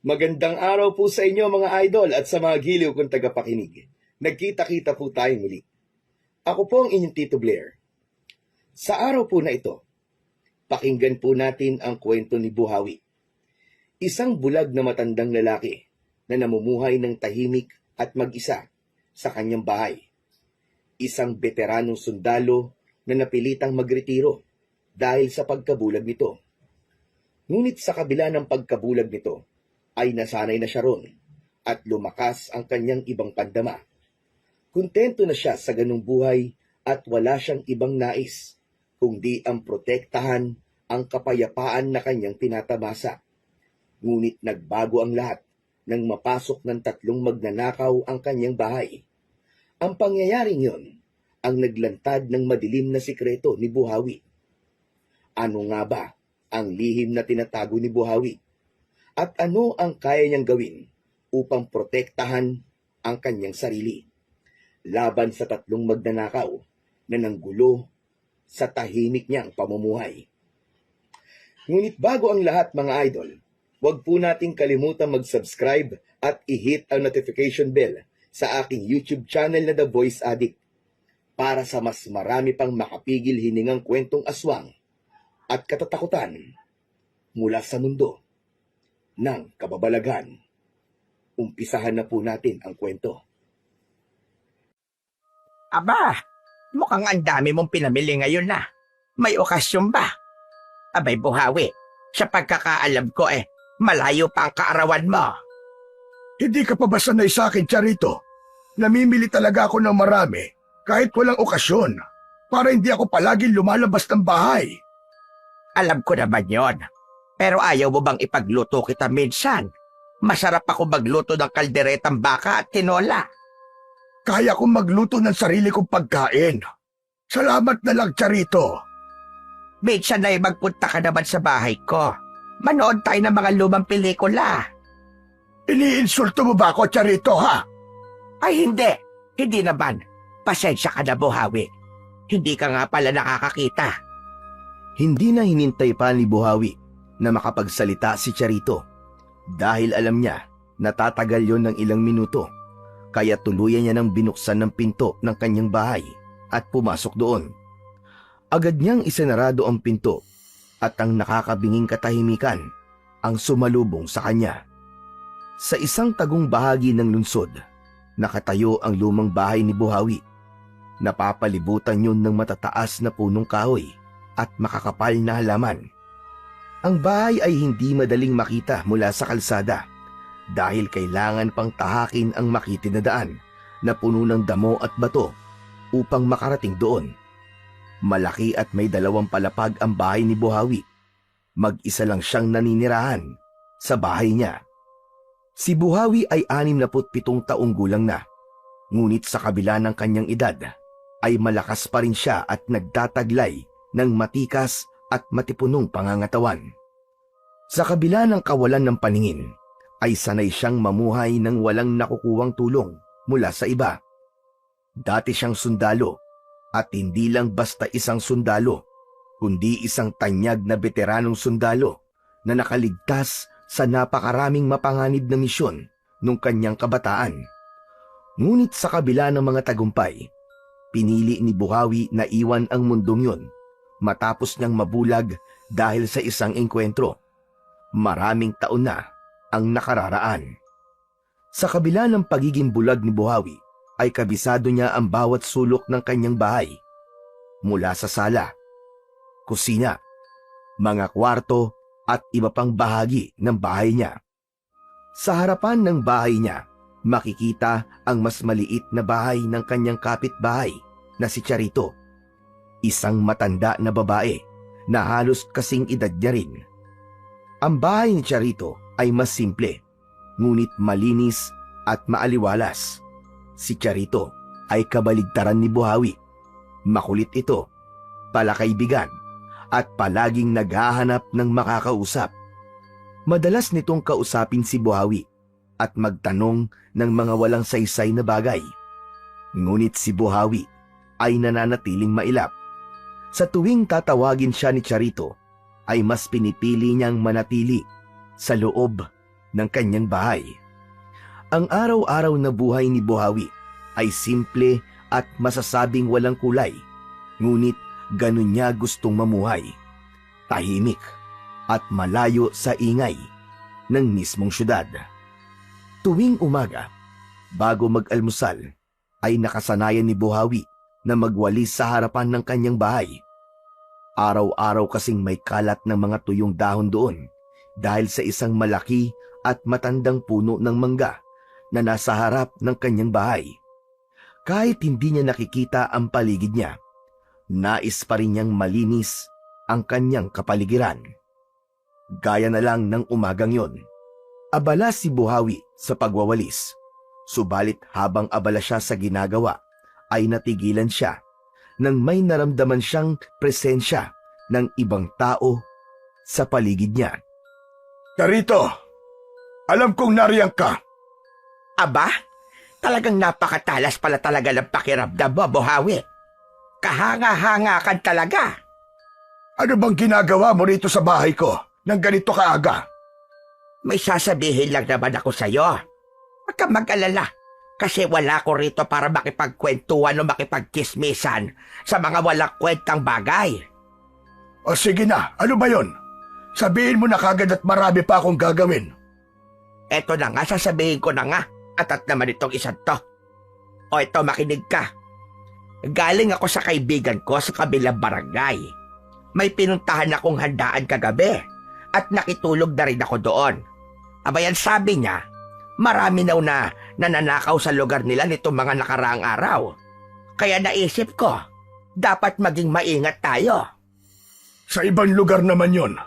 Magandang araw po sa inyo mga idol at sa mga giliw kong tagapakinig. Nagkita-kita po tayo muli. Ako po ang inyong Tito Blair. Sa araw po na ito, pakinggan po natin ang kwento ni Buhawi. Isang bulag na matandang lalaki na namumuhay ng tahimik at mag-isa sa kanyang bahay. Isang veteranong sundalo na napilitang magretiro dahil sa pagkabulag nito. Ngunit sa kabila ng pagkabulag nito, ay nasanay na siya ron at lumakas ang kanyang ibang pandama. Kontento na siya sa ganung buhay at wala siyang ibang nais, kundi ang protektahan ang kapayapaan na kanyang tinatamasa. Ngunit nagbago ang lahat nang mapasok ng 3 magnanakaw ang kanyang bahay. Ang pangyayaring yon ang naglantad ng madilim na sikreto ni Buhawi. Ano nga ba ang lihim na tinatago ni Buhawi? At ano ang kaya niyang gawin upang protektahan ang kanyang sarili laban sa 3 magnanakaw na nanggulo sa tahimik niyang pamumuhay? Ngunit bago ang lahat mga idol, huwag po nating kalimutan mag-subscribe at i-hit ang notification bell sa aking YouTube channel na The Voice Addict para sa mas marami pang makapigil hiningang kwentong aswang at katatakutan mula sa mundo ng kababalagan. Umpisahan na po natin ang kwento. Aba, mukhang ang dami mong pinamili ngayon na. May okasyon ba? Abay Buhawi, sa pagkakaalam ko malayo pa ang kaarawan mo. Hindi ka pa ba sanay sa akin, Charito? Namimili talaga ako ng marami kahit walang okasyon para hindi ako palaging lumalabas ng bahay. Alam ko naman yon. Pero ayaw mo bang ipagluto kita minsan? Masarap ako magluto ng kalderetang baka at tinola. Kaya kong magluto ng sarili kong pagkain. Salamat na lang, Charito. Minsan ay magpunta ka naman sa bahay ko. Manood tayo ng mga lumang pelikula. Iniinsulto mo ba ako, Charito, ha? Ay hindi, hindi naman. Pasensya ka na Buhawi. Hindi ka nga pala nakakakita. Hindi na hinintay pa ni Buhawi na makapagsalita si Charito dahil alam niya na tatagal yon ng ilang minuto, kaya tuluyan niya nang binuksan ng pinto ng kanyang bahay at pumasok doon. Agad niyang isinarado ang pinto at ang nakakabinging katahimikan ang sumalubong sa kanya. Sa isang tagong bahagi ng lungsod, nakatayo ang lumang bahay ni Buhawi. Napapalibutan yun ng matataas na punong kahoy at makakapal na halaman. Ang bahay ay hindi madaling makita mula sa kalsada dahil kailangan pang tahakin ang makitid na daan na puno ng damo at bato upang makarating doon. Malaki at may 2 palapag ang bahay ni Buhawi. Mag-isa lang siyang naninirahan sa bahay niya. Si Buhawi ay 67 taong gulang na, ngunit sa kabila ng kanyang edad ay malakas pa rin siya at nagtataglay ng matikas at matipunong pangangatawan. Sa kabila ng kawalan ng paningin, ay sanay siyang mamuhay ng walang nakukuwang tulong mula sa iba. Dati siyang sundalo, at hindi lang basta isang sundalo, kundi isang tanyag na veteranong sundalo na nakaligtas sa napakaraming mapanganib na misyon nung kanyang kabataan. Ngunit sa kabila ng mga tagumpay, pinili ni Buhawi na iwan ang mundong yun matapos niyang mabulag dahil sa isang engkwentro. Maraming taon na ang nakararaan. Sa kabila ng pagiging bulag ni Buhawi, ay kabisado niya ang bawat sulok ng kanyang bahay. Mula sa sala, kusina, mga kwarto at iba pang bahagi ng bahay niya. Sa harapan ng bahay niya, makikita ang mas maliit na bahay ng kanyang kapitbahay na si Charito. Isang matanda na babae na halos kasing edad niya rin. Ang bahay ni Charito ay mas simple, ngunit malinis at maaliwalas. Si Charito ay kabaligtaran ni Buhawi. Makulit ito, palakaibigan, at palaging naghahanap ng makakausap. Madalas nitong kausapin si Buhawi at magtanong ng mga walang saysay na bagay. Ngunit si Buhawi ay nananatiling mailap. Sa tuwing tatawagin siya ni Charito, ay mas pinipili niyang manatili sa loob ng kanyang bahay. Ang araw-araw na buhay ni Buhawi ay simple at masasabing walang kulay, ngunit ganun niya gustong mamuhay. Tahimik at malayo sa ingay ng mismong syudad. Tuwing umaga, bago mag-almusal, ay nakasanayan ni Buhawi na magwalis sa harapan ng kanyang bahay. Araw-araw kasing may kalat ng mga tuyong dahon doon dahil sa isang malaki at matandang puno ng mangga na nasa harap ng kanyang bahay. Kahit hindi niya nakikita ang paligid niya, nais pa rin niyang malinis ang kanyang kapaligiran. Gaya na lang ng umagang yon. Abala si Buhawi sa pagwawalis. Subalit habang abala siya sa ginagawa, ay natigilan siya nang may naramdaman siyang presensya ng ibang tao sa paligid niya. Charito, alam kong nariyan ka. Aba, talagang napakatalas pala talaga ng pakiramdam mo, Buhawi. Kahanga-hanga ka talaga. Ano bang ginagawa mo rito sa bahay ko nang ganito kaaga? May sasabihin lang naman ako sa'yo. Huwag kang mag-alala, kasi wala ko rito para makipagkwentuhan o makipagkismisan sa mga walang kwentang bagay. O sige na, ano ba yon? Sabihin mo na kagad at marami pa akong gagawin. Eto na nga, sasabihin ko na nga, at naman itong isang to. O ito, makinig ka. Galing ako sa kaibigan ko sa kabilang barangay. May pinuntahan akong handaan kagabi at nakitulog na rin ako doon. Abayan, sabi niya, marami na nananakaw sa lugar nila nitong mga nakaraang araw. Kaya naisip ko, dapat maging maingat tayo. Sa ibang lugar naman yon.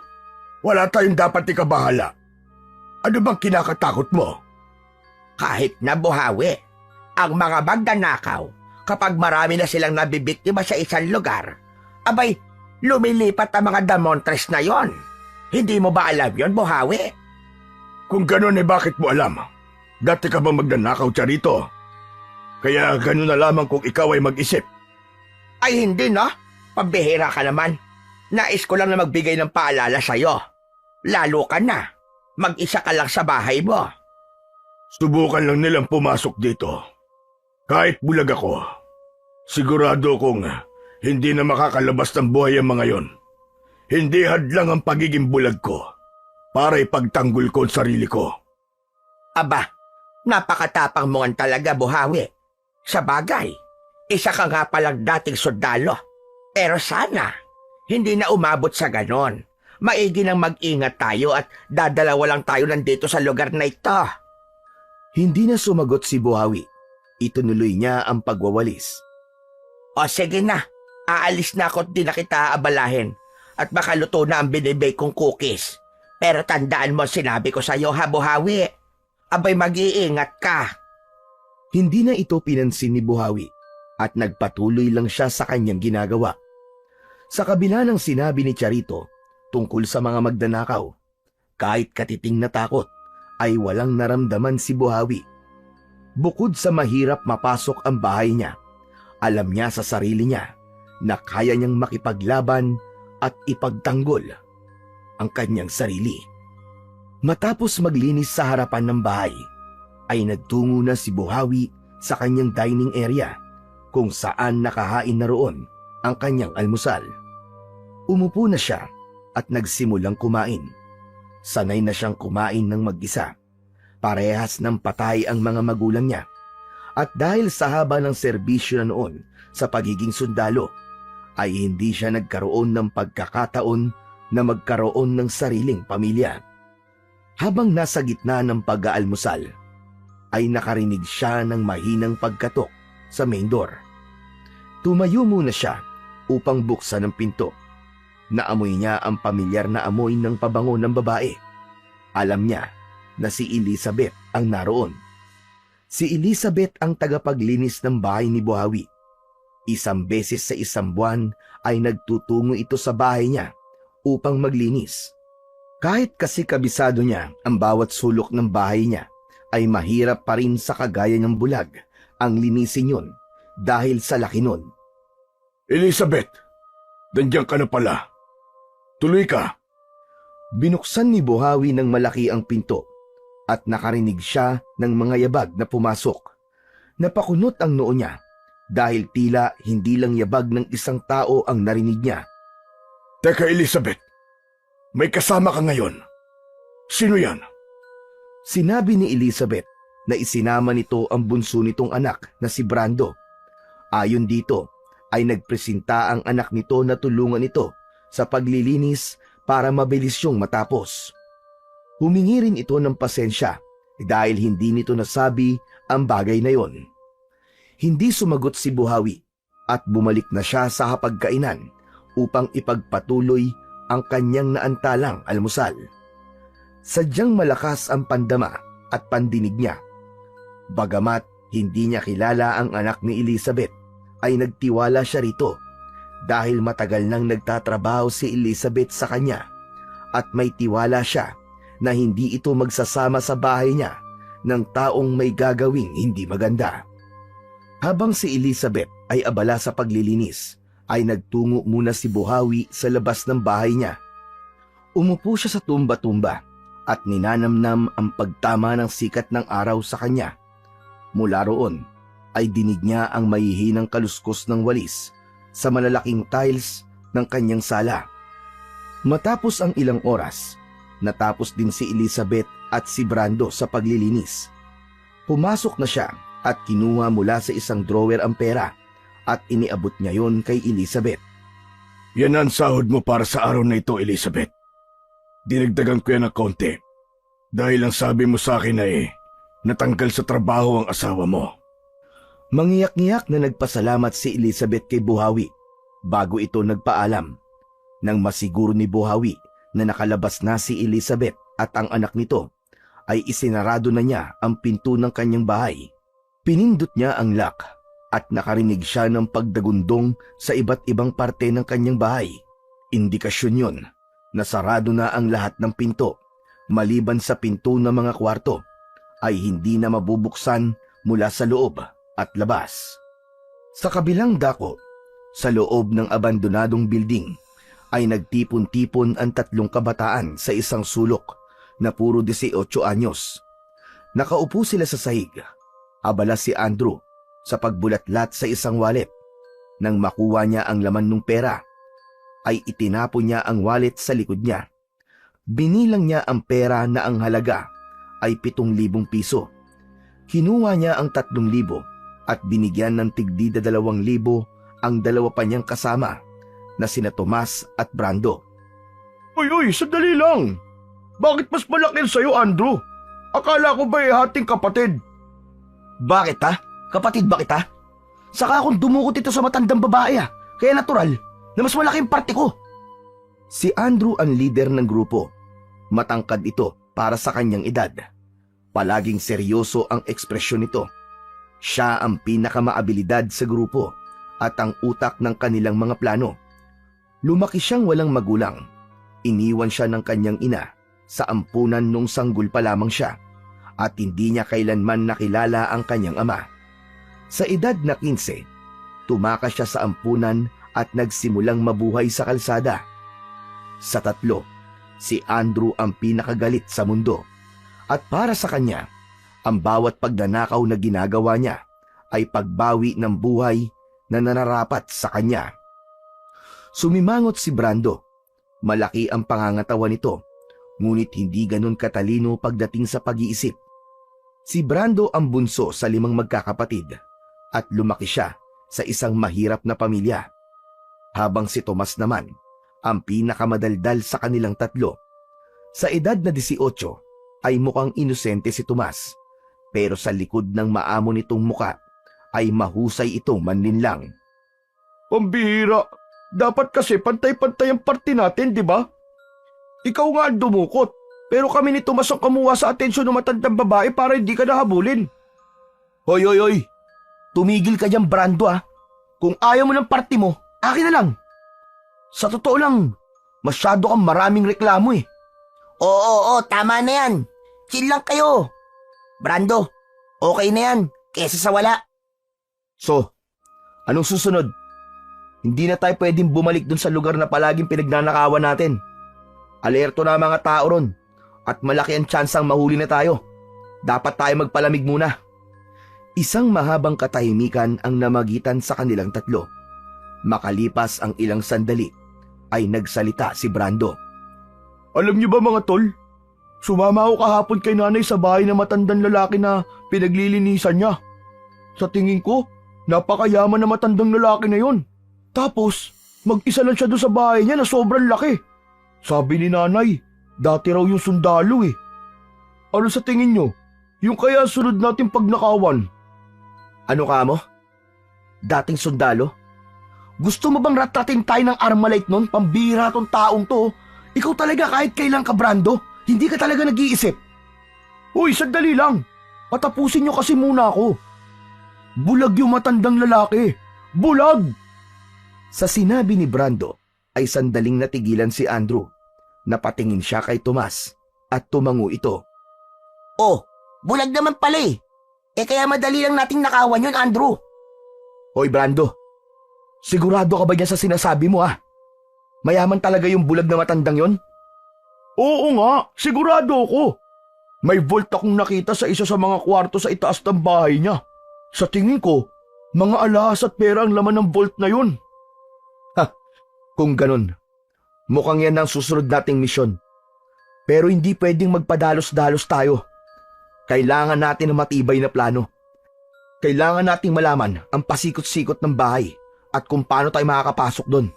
Wala tayong dapat ikabahala. Ano bang kinakatakot mo? Kahit na, Buhawi, ang mga magnanakaw, kapag marami na silang nabibiktima sa isang lugar, abay, lumilipat ang mga damontres na yon. Hindi mo ba alam yon, Buhawi? Kung gano'n bakit mo alam? Dati ka bang magnanakaw, Charito? Kaya gano'n na lamang kung ikaw ay mag-isip. Ay hindi, no? Pambihira ka naman. Nais ko lang na magbigay ng paalala sa'yo. Lalo ka na. Mag-isa ka lang sa bahay mo. Subukan lang nilang pumasok dito. Kahit bulag ako, sigurado kong hindi na makakalabas ng buhay ang mga yon. Hindi hadlang ang pagiging bulag ko para ipagtanggol ko ang sarili ko. Aba, napakatapang mo nga talaga, Buhawi. Sa bagay, isa ka nga palang dating sundalo. Pero sana, hindi na umabot sa ganon. Maigi nang mag-ingat tayo at dadalawa lang tayo nandito sa lugar na ito. Hindi na sumagot si Buhawi. Itunuloy niya ang pagwawalis. O sige na, aalis na ako at di na kita aabalahin. At baka luto na ang binibake kong cookies. Pero tandaan mo sinabi ko sa'yo, ha, Buhawi. Abay, mag-iingat ka. Hindi na ito pinansin ni Buhawi at nagpatuloy lang siya sa kanyang ginagawa. Sa kabila ng sinabi ni Charito tungkol sa mga magnanakaw, kahit katiting na takot, ay walang naramdaman si Buhawi. Bukod sa mahirap mapasok ang bahay niya, alam niya sa sarili niya na kaya niyang makipaglaban at ipagtanggol ang kanyang sarili. Matapos maglinis sa harapan ng bahay, ay nagtungo na si Buhawi sa kanyang dining area kung saan nakahain na roon ang kanyang almusal. Umupo na siya at nagsimulang kumain. Sanay na siyang kumain ng mag-isa. Parehas ng patay ang mga magulang niya. At dahil sa haba ng serbisyo na noon sa pagiging sundalo, ay hindi siya nagkaroon ng pagkakataon na magkaroon ng sariling pamilya. Habang nasa gitna ng pag-aalmusal, ay nakarinig siya ng mahinang pagkatok sa main door. Tumayo muna siya upang buksan ang pinto. Naamoy niya ang pamilyar na amoy ng pabango ng babae. Alam niya na si Elizabeth ang naroon. Si Elizabeth ang tagapaglinis ng bahay ni Buhawi. Isang beses sa isang buwan ay nagtutungo ito sa bahay niya upang maglinis. Kahit kasi kabisado niya ang bawat sulok ng bahay niya, ay mahirap pa rin sa kagaya ng bulag ang linisin yun dahil sa laki nun. Elizabeth, nandiyan ka na pala. Tuloy ka. Binuksan ni Buhawi ng malaki ang pinto at nakarinig siya ng mga yabag na pumasok. Napakunot ang noo niya dahil tila hindi lang yabag ng isang tao ang narinig niya. Teka, Elizabeth. May kasama ka ngayon. Sino yan? Sinabi ni Elizabeth na isinama nito ang bunso nitong anak na si Brando. Ayon dito ay nagpresenta ang anak nito na tulungan ito sa paglilinis para mabilis siyang matapos. Humingi rin ito ng pasensya dahil hindi nito nasabi ang bagay na yon. Hindi sumagot si Buhawi at bumalik na siya sa hapagkainan upang ipagpatuloy ang kanyang naantalang almusal. Sadyang malakas ang pandama at pandinig niya. Bagamat hindi niya kilala ang anak ni Elizabeth, ay nagtiwala siya rito dahil matagal nang nagtatrabaho si Elizabeth sa kanya at may tiwala siya na hindi ito magsasama sa bahay niya ng taong may gagawing hindi maganda. Habang si Elizabeth ay abala sa paglilinis, ay nagtungo muna si Buhawi sa labas ng bahay niya. Umupo siya sa tumba-tumba at ninanamnam ang pagtama ng sikat ng araw sa kanya. Mula roon ay dinig niya ang mahihinang kaluskos ng walis sa malalaking tiles ng kanyang sala. Matapos ang ilang oras, natapos din si Elizabeth at si Brando sa paglilinis. Pumasok na siya at kinuha mula sa isang drawer ang pera at iniabot niya yon kay Elizabeth. Yan ang sahod mo para sa araw na ito, Elizabeth. Dinagdagan ko yan ng konti. Dahil ang sabi mo sa akin ay natanggal sa trabaho ang asawa mo. Mangiyak-ngiyak na nagpasalamat si Elizabeth kay Buhawi bago ito nagpaalam. Nang masiguro ni Buhawi na nakalabas na si Elizabeth at ang anak nito, ay isinarado na niya ang pinto ng kanyang bahay. Pinindot niya ang lock at nakarinig siya ng pagdagundong sa iba't ibang parte ng kanyang bahay. Indikasyon yon na sarado na ang lahat ng pinto, maliban sa pinto ng mga kwarto, ay hindi na mabubuksan mula sa loob at labas. Sa kabilang dako, sa loob ng abandonadong building, ay nagtipon-tipon ang 3 kabataan sa isang sulok na puro 18 anyos. Nakaupo sila sa sahig. Abala si Andrew sa pagbulatlat sa isang wallet. Nang makuha niya ang laman ng pera, ay itinapon niya ang wallet sa likod niya. Binilang niya ang pera na ang halaga ay 7,000 piso. Kinuha niya ang 3,000 at binigyan ng tigdi 2,000 ang dalawa pa niyang kasama na sina Tomas at Brando. Uy, sandali lang. Bakit mas malaki sa'yo, Andrew? Akala ko ba hating kapatid? Bakit ha? Kapatid ba kita? Saka akong dumukot ito sa matandang babae kaya natural na mas malaki ang parte ko. Si Andrew ang leader ng grupo. Matangkad ito para sa kanyang edad. Palaging seryoso ang ekspresyon nito. Siya ang pinakamaabilidad sa grupo at ang utak ng kanilang mga plano. Lumaki siyang walang magulang. Iniwan siya ng kanyang ina sa ampunan nung sanggol pa lamang siya at hindi niya kailanman nakilala ang kanyang ama. Sa edad na 15, tumakas siya sa ampunan at nagsimulang mabuhay sa kalsada. Sa 3, si Andrew ang pinakagalit sa mundo at para sa kanya, ang bawat pagnanakaw na ginagawa niya ay pagbawi ng buhay na nararapat sa kanya. Sumimangot si Brando. Malaki ang pangangatawan nito, ngunit hindi ganun katalino pagdating sa pag-iisip. Si Brando ang bunso sa 5 magkakapatid at lumaki siya sa isang mahirap na pamilya. Habang si Tomas naman, ang pinakamadaldal sa kanilang 3. Sa edad na 18, ay mukhang inosente si Tomas, pero sa likod ng maamo nitong muka, ay mahusay itong manlinlang. Pambihira. Dapat kasi pantay-pantay ang parte natin, di ba? Ikaw nga ang dumukot, pero kami ni Tomas ang kamuha sa atensyon ng matandang babae para hindi ka nahabulin. Hoy! Tumigil ka dyan, Brando Kung ayaw mo ng parte mo, akin na lang. Sa totoo lang, masyado kang maraming reklamo Oo, tama na yan. Chill lang kayo. Brando, okay na yan, kesa sa wala. So, anong susunod? Hindi na tayo pwedeng bumalik dun sa lugar na palaging pinagnanakawan natin. Alerto na ang mga tao ron at malaki ang tsansang mahuli na tayo. Dapat tayo magpalamig muna. Isang mahabang katahimikan ang namagitan sa kanilang tatlo. Makalipas ang ilang sandali, ay nagsalita si Brando. Alam niyo ba mga tol? Sumama ako kahapon kay nanay sa bahay na matandang lalaki na pinaglilinisan niya. Sa tingin ko, napakayaman na matandang lalaki na yon. Tapos, mag-isa lang siya doon sa bahay niya na sobrang laki. Sabi ni nanay, dati raw yung sundalo eh. Ano sa tingin niyo? Yung kaya sunod natin pagnakawan? Ano ka mo? Dating sundalo? Gusto mo bang ratatin tayo ng Armalite nun? Pambira tong taong to. Ikaw talaga kahit kailan ka, Brando. Hindi ka talaga nag-iisip. Uy, sandali lang. Patapusin niyo kasi muna ako. Bulag yung matandang lalaki. Bulag! Sa sinabi ni Brando, ay sandaling natigilan si Andrew. Napatingin siya kay Tomas at tumango ito. Oh, bulag naman pala eh. Kaya madali lang nating nakawan yun, Andrew. Hoy Brando, sigurado ka ba niya sa sinasabi mo Mayaman talaga yung bulag na matandang yon? Oo nga, sigurado ako. May vault akong nakita sa isa sa mga kwarto sa itaas ng bahay niya. Sa tingin ko, mga alahas at pera ang laman ng vault na yun. Kung ganun, mukhang yan ang susunod nating misyon. Pero hindi pwedeng magpadalos-dalos tayo. Kailangan natin ng matibay na plano. Kailangan nating malaman ang pasikot-sikot ng bahay at kung paano tayo makakapasok doon.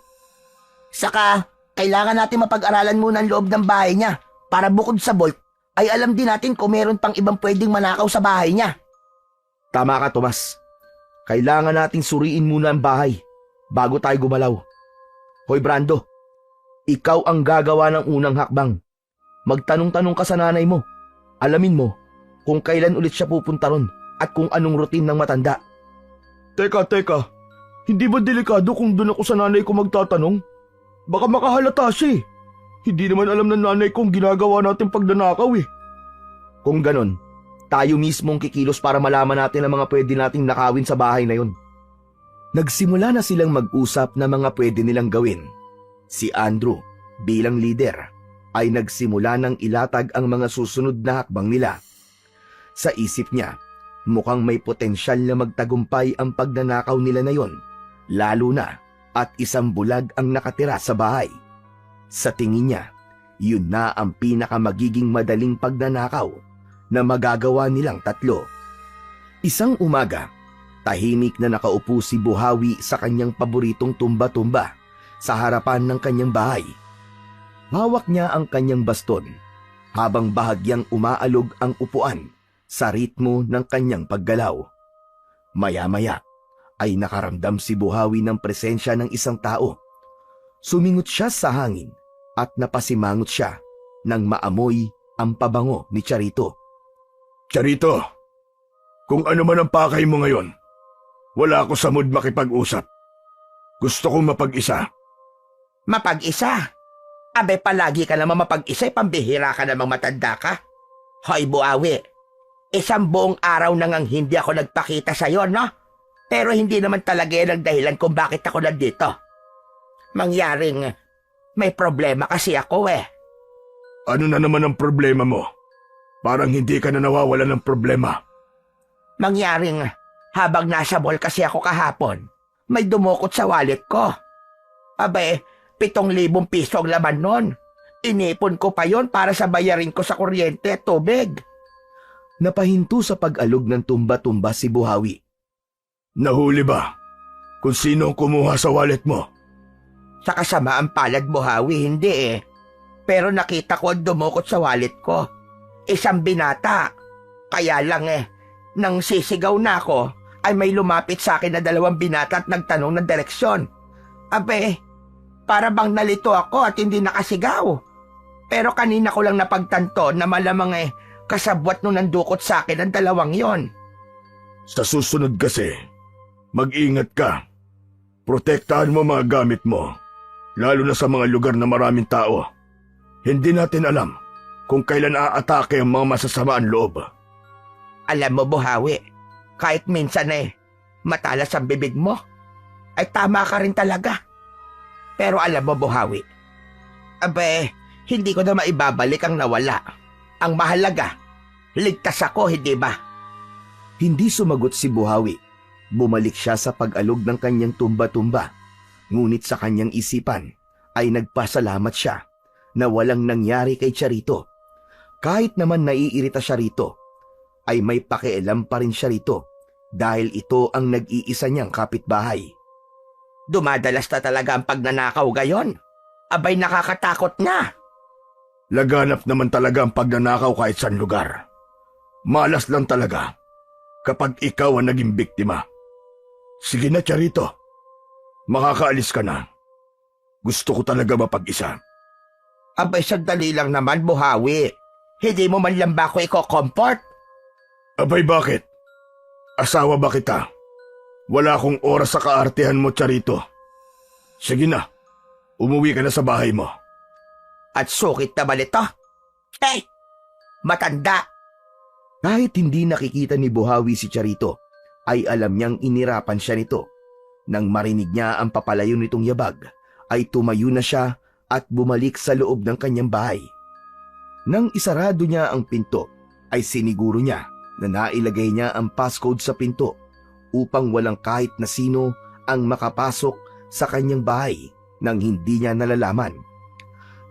Saka, kailangan natin mapag-aralan muna ang loob ng bahay niya para bukod sa vault, ay alam din natin kung meron pang ibang pwedeng manakaw sa bahay niya. Tama ka, Tomas. Kailangan nating suriin muna ang bahay bago tayo gumalaw. Hoy Brando, ikaw ang gagawa ng unang hakbang. Magtanong-tanong ka sa nanay mo. Alamin mo kung kailan ulit siya pupunta ron at kung anong routine ng matanda. Teka. Hindi ba delikado kung doon ako sa nanay ko magtatanong? Baka makahalata siya eh. Hindi naman alam ng nanay kong ginagawa natin pagnanakaw eh. Kung ganon, tayo mismong kikilos para malaman natin ang mga pwede nating nakawin sa bahay na yun. Nagsimula na silang mag-usap na mga pwede nilang gawin. Si Andrew, bilang leader, ay nagsimula ng ilatag ang mga susunod na hakbang nila. Sa isip niya, mukhang may potensyal na magtagumpay ang pagnanakaw nila na yon, lalo na at isang bulag ang nakatira sa bahay. Sa tingin niya, yun na ang pinakamagiging madaling pagnanakaw na magagawa nilang tatlo. Isang umaga, tahimik na nakaupo si Buhawi sa kanyang paboritong tumba-tumba sa harapan ng kanyang bahay. Hawak niya ang kanyang baston habang bahagyang umaalog ang upuan sa ritmo ng kanyang paggalaw. Maya-maya ay nakaramdam si Buhawi ng presensya ng isang tao. Sumingot siya sa hangin at napasimangot siya nang maamoy ang pabango ni Charito. Charito, kung ano man ang pakay mo ngayon, wala ako sa mood makipag-usap. Gusto kong mapag-isa. Mapag-isa? Abe, palagi ka naman mapag-isa, pambihira ka namang matanda ka. Hoy, Buhawi, isang buong araw nang hindi ako nagpakita sa'yo, no? Pero hindi naman talaga yan ang dahilan kung bakit ako nandito. Mangyaring may problema kasi ako eh. Ano na naman ang problema mo? Parang hindi ka na nawawalan ng problema. Mangyaring habang nasa mall kasi ako kahapon, may dumukot sa wallet ko. Abe, 7,000 piso ang laman nun. Inipon ko pa yon para sa bayarin ko sa kuryente at tubig. Napahinto sa pag-alog ng tumba-tumba si Buhawi. Nahuli ba kung sino ang kumuha sa wallet mo? Sa kasamaan palad, Buhawi, hindi eh. Pero nakita ko ang dumukot sa wallet ko. Isang binata. Kaya lang nang sisigaw na ako, ay may lumapit sa akin na 2 binata at nagtanong ng direksyon. Abe, para bang nalito ako at hindi nakasigaw. Pero kanina ko lang napagtanto na malamang kasabwat nung nandukot sa akin ang 2 yon. Sa susunod kasi, mag-ingat ka. Protektahan mo mga gamit mo, lalo na sa mga lugar na maraming tao. Hindi natin alam kung kailan aatake ang mga masasamaan loob. Alam mo, Buhawi, kahit minsan matalas ang bibig mo, ay tama ka rin talaga. Pero alam mo, Buhawi, abe, hindi ko na maibabalik ang nawala. Ang mahalaga, ligtas ako, hindi ba? Hindi sumagot si Buhawi. Bumalik siya sa pag-alog ng kanyang tumba-tumba. Ngunit sa kanyang isipan ay nagpasalamat siya na walang nangyari kay Charito. Kahit naman naiirita siya rito, ay may pakialam pa rin siya rito dahil ito ang nag-iisa niyang kapitbahay. Dumadalas na talaga ang pagnanakaw gayon. Abay, nakakatakot na. Laganap naman talaga ang pagnanakaw kahit saan lugar. Malas lang talaga kapag ikaw ang naging biktima. Sige na, Charito. Makakaalis ka na. Gusto ko talaga mapag-isa. Abay, sandali lang naman, Buhawi. Hindi mo man lang ba ako i-comfort? Abay, bakit? Asawa ba kita? Wala akong oras sa kaartehan mo, Charito. Sige na. Umuwi ka na sa bahay mo. At sukit naman ito. Hey! Matanda! Kahit hindi nakikita ni Buhawi si Charito, ay alam niyang inirapan siya nito. Nang marinig niya ang papalayo nitong yabag, ay tumayo na siya at bumalik sa loob ng kanyang bahay. Nang isarado niya ang pinto, ay siniguro niya na nailagay niya ang passcode sa pinto upang walang kahit na sino ang makapasok sa kanyang bahay nang hindi niya nalalaman.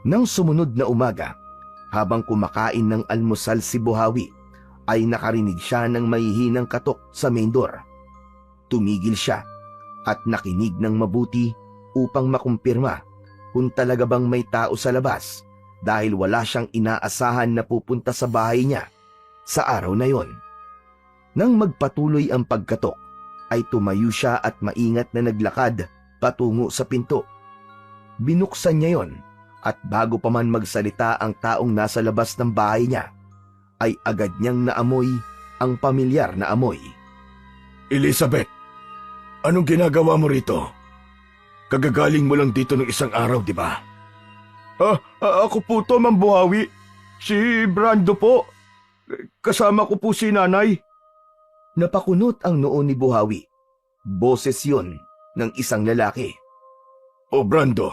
Nang sumunod na umaga, habang kumakain ng almusal si Buhawi, ay nakarinig siya ng mahihinang katok sa main door. Tumigil siya at nakinig ng mabuti upang makumpirma kung talaga bang may tao sa labas dahil wala siyang inaasahan na pupunta sa bahay niya sa araw na yon. Nang magpatuloy ang pagkatok, ay tumayo siya at maingat na naglakad patungo sa pinto. Binuksan niya yon at bago pa man magsalita ang taong nasa labas ng bahay niya, ay agad niyang naamoy ang pamilyar na amoy. Elizabeth, anong ginagawa mo rito? Kagagaling mo lang dito ng isang araw, di ba? Ako po to, Ma'am Buhawi. Si Brando po. Kasama ko po si nanay. Napakunot ang noo ni Buhawi. Boses yun ng isang lalaki. O Brando,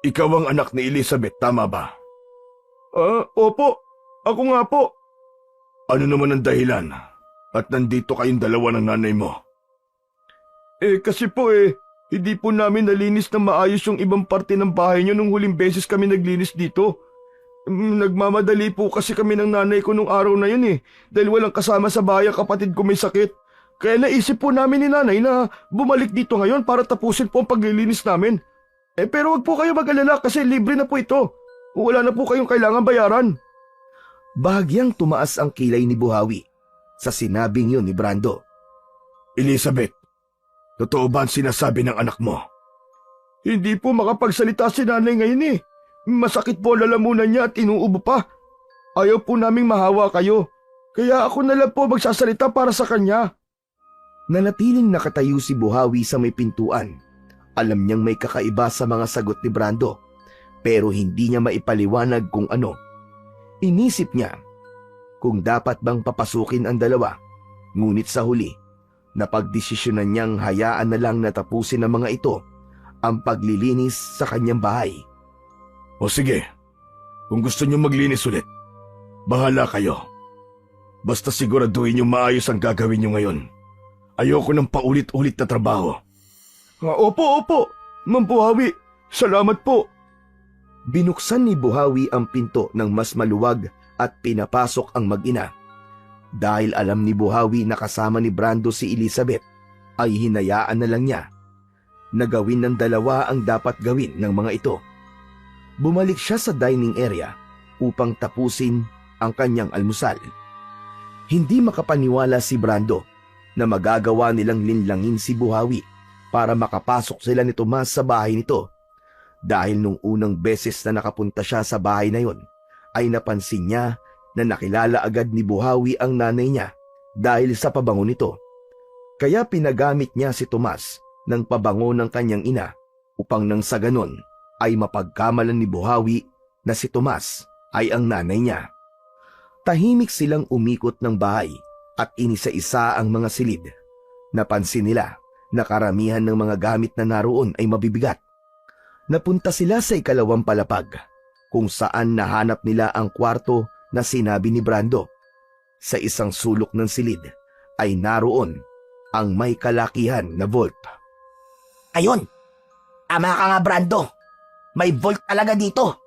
ikaw ang anak ni Elizabeth, tama ba? Opo. Ako nga po. Ano naman ang dahilan at nandito kayong dalawa ng nanay mo? Kasi po hindi po namin nalinis na maayos yung ibang parte ng bahay niyo nung huling beses kami naglinis dito. Nagmamadali po kasi kami ng nanay ko nung araw na yun dahil walang kasama sa bahay ang kapatid ko may sakit. Kaya naisip po namin ni nanay na bumalik dito ngayon para tapusin po ang paglilinis namin. Pero wag po kayo mag-alala kasi libre na po ito. Wala na po kayong kailangan bayaran. Bahagyang tumaas ang kilay ni Buhawi sa sinabing yun ni Brando. Elizabeth, totoo ba ang sinasabi ng anak mo? Hindi po makapagsalita si nanay ngayon Masakit po ang lalamunan niya at inuubo pa. Ayaw po naming mahawa kayo. Kaya ako na lang po magsasalita para sa kanya. Nanatiling nakatayo si Buhawi sa may pintuan. Alam niyang may kakaiba sa mga sagot ni Brando, pero hindi niya maipaliwanag kung ano. Inisip niya kung dapat bang papasukin ang dalawa, ngunit sa huli, napagdesisyonan niyang hayaan na lang na tapusin ng mga ito ang paglilinis sa kanyang bahay. O sige, kung gusto niyo maglinis ulit, bahala kayo. Basta siguraduhin niyo maayos ang gagawin niyo ngayon. Ayoko ng paulit-ulit na trabaho. Opo, Ma'am Buhawi. Salamat po. Binuksan ni Buhawi ang pinto ng mas maluwag at pinapasok ang mag-ina. Dahil alam ni Buhawi na kasama ni Brando si Elizabeth, ay hinayaan na lang niya na gawin ng dalawa ang dapat gawin ng mga ito. Bumalik siya sa dining area upang tapusin ang kanyang almusal. Hindi makapaniwala si Brando na magagawa nilang linlangin si Buhawi para makapasok sila ni Tomas sa bahay nito. Dahil nung unang beses na nakapunta siya sa bahay na yon, ay napansin niya na nakilala agad ni Buhawi ang nanay niya dahil sa pabango nito. Kaya pinagamit niya si Tomas ng pabango ng kanyang ina upang nang sa ganon ay mapagkamalan ni Buhawi na si Tomas ay ang nanay niya. Tahimik silang umikot ng bahay at inisa-isa ang mga silid. Napansin nila na karamihan ng mga gamit na naroon ay mabibigat. Napunta sila sa ikalawang palapag kung saan nahanap nila ang kwarto na sinabi ni Brando Sa isang sulok ng silid ay naroon ang may kalakihan na vault. Ayun! Tama ka nga, Brando. May vault talaga dito.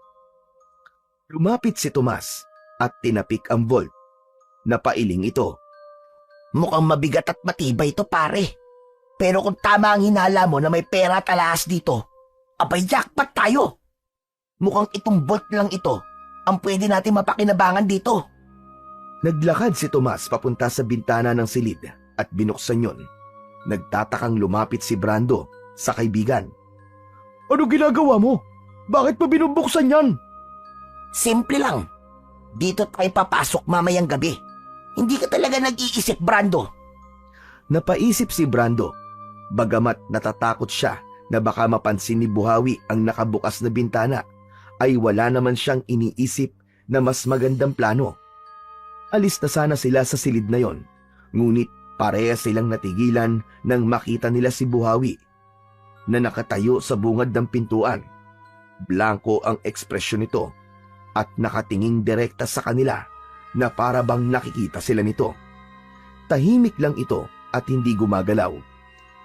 Lumapit si Tomas at tinapik ang vault. Napailing ito. Mukhang mabigat at matibay ito, pare. Pero kung tama ang hinala mo na may pera at alahas dito, abay jackpot tayo. Mukhang itong vault lang ito ang pwede natin mapakinabangan dito. Naglakad si Tomas papunta sa bintana ng silid at binuksan yun. Nagtatakang lumapit si Brando sa kaibigan. Ano ginagawa mo? Bakit mo binubuksan yan? Simple lang. Dito tayo papasok mamayang gabi. Hindi ka talaga nag-iisip, Brando. Napaisip si Brando, bagamat natatakot siya na baka mapansin ni Buhawi ang nakabukas na bintana, ay wala naman siyang iniisip na mas magandang plano. Alis na sana sila sa silid na yon, ngunit pareha silang natigilan nang makita nila si Buhawi na nakatayo sa bungad ng pintuan. Blanko ang ekspresyon nito at nakatinging direkta sa kanila na para bang nakikita sila nito. Tahimik lang ito at hindi gumagalaw.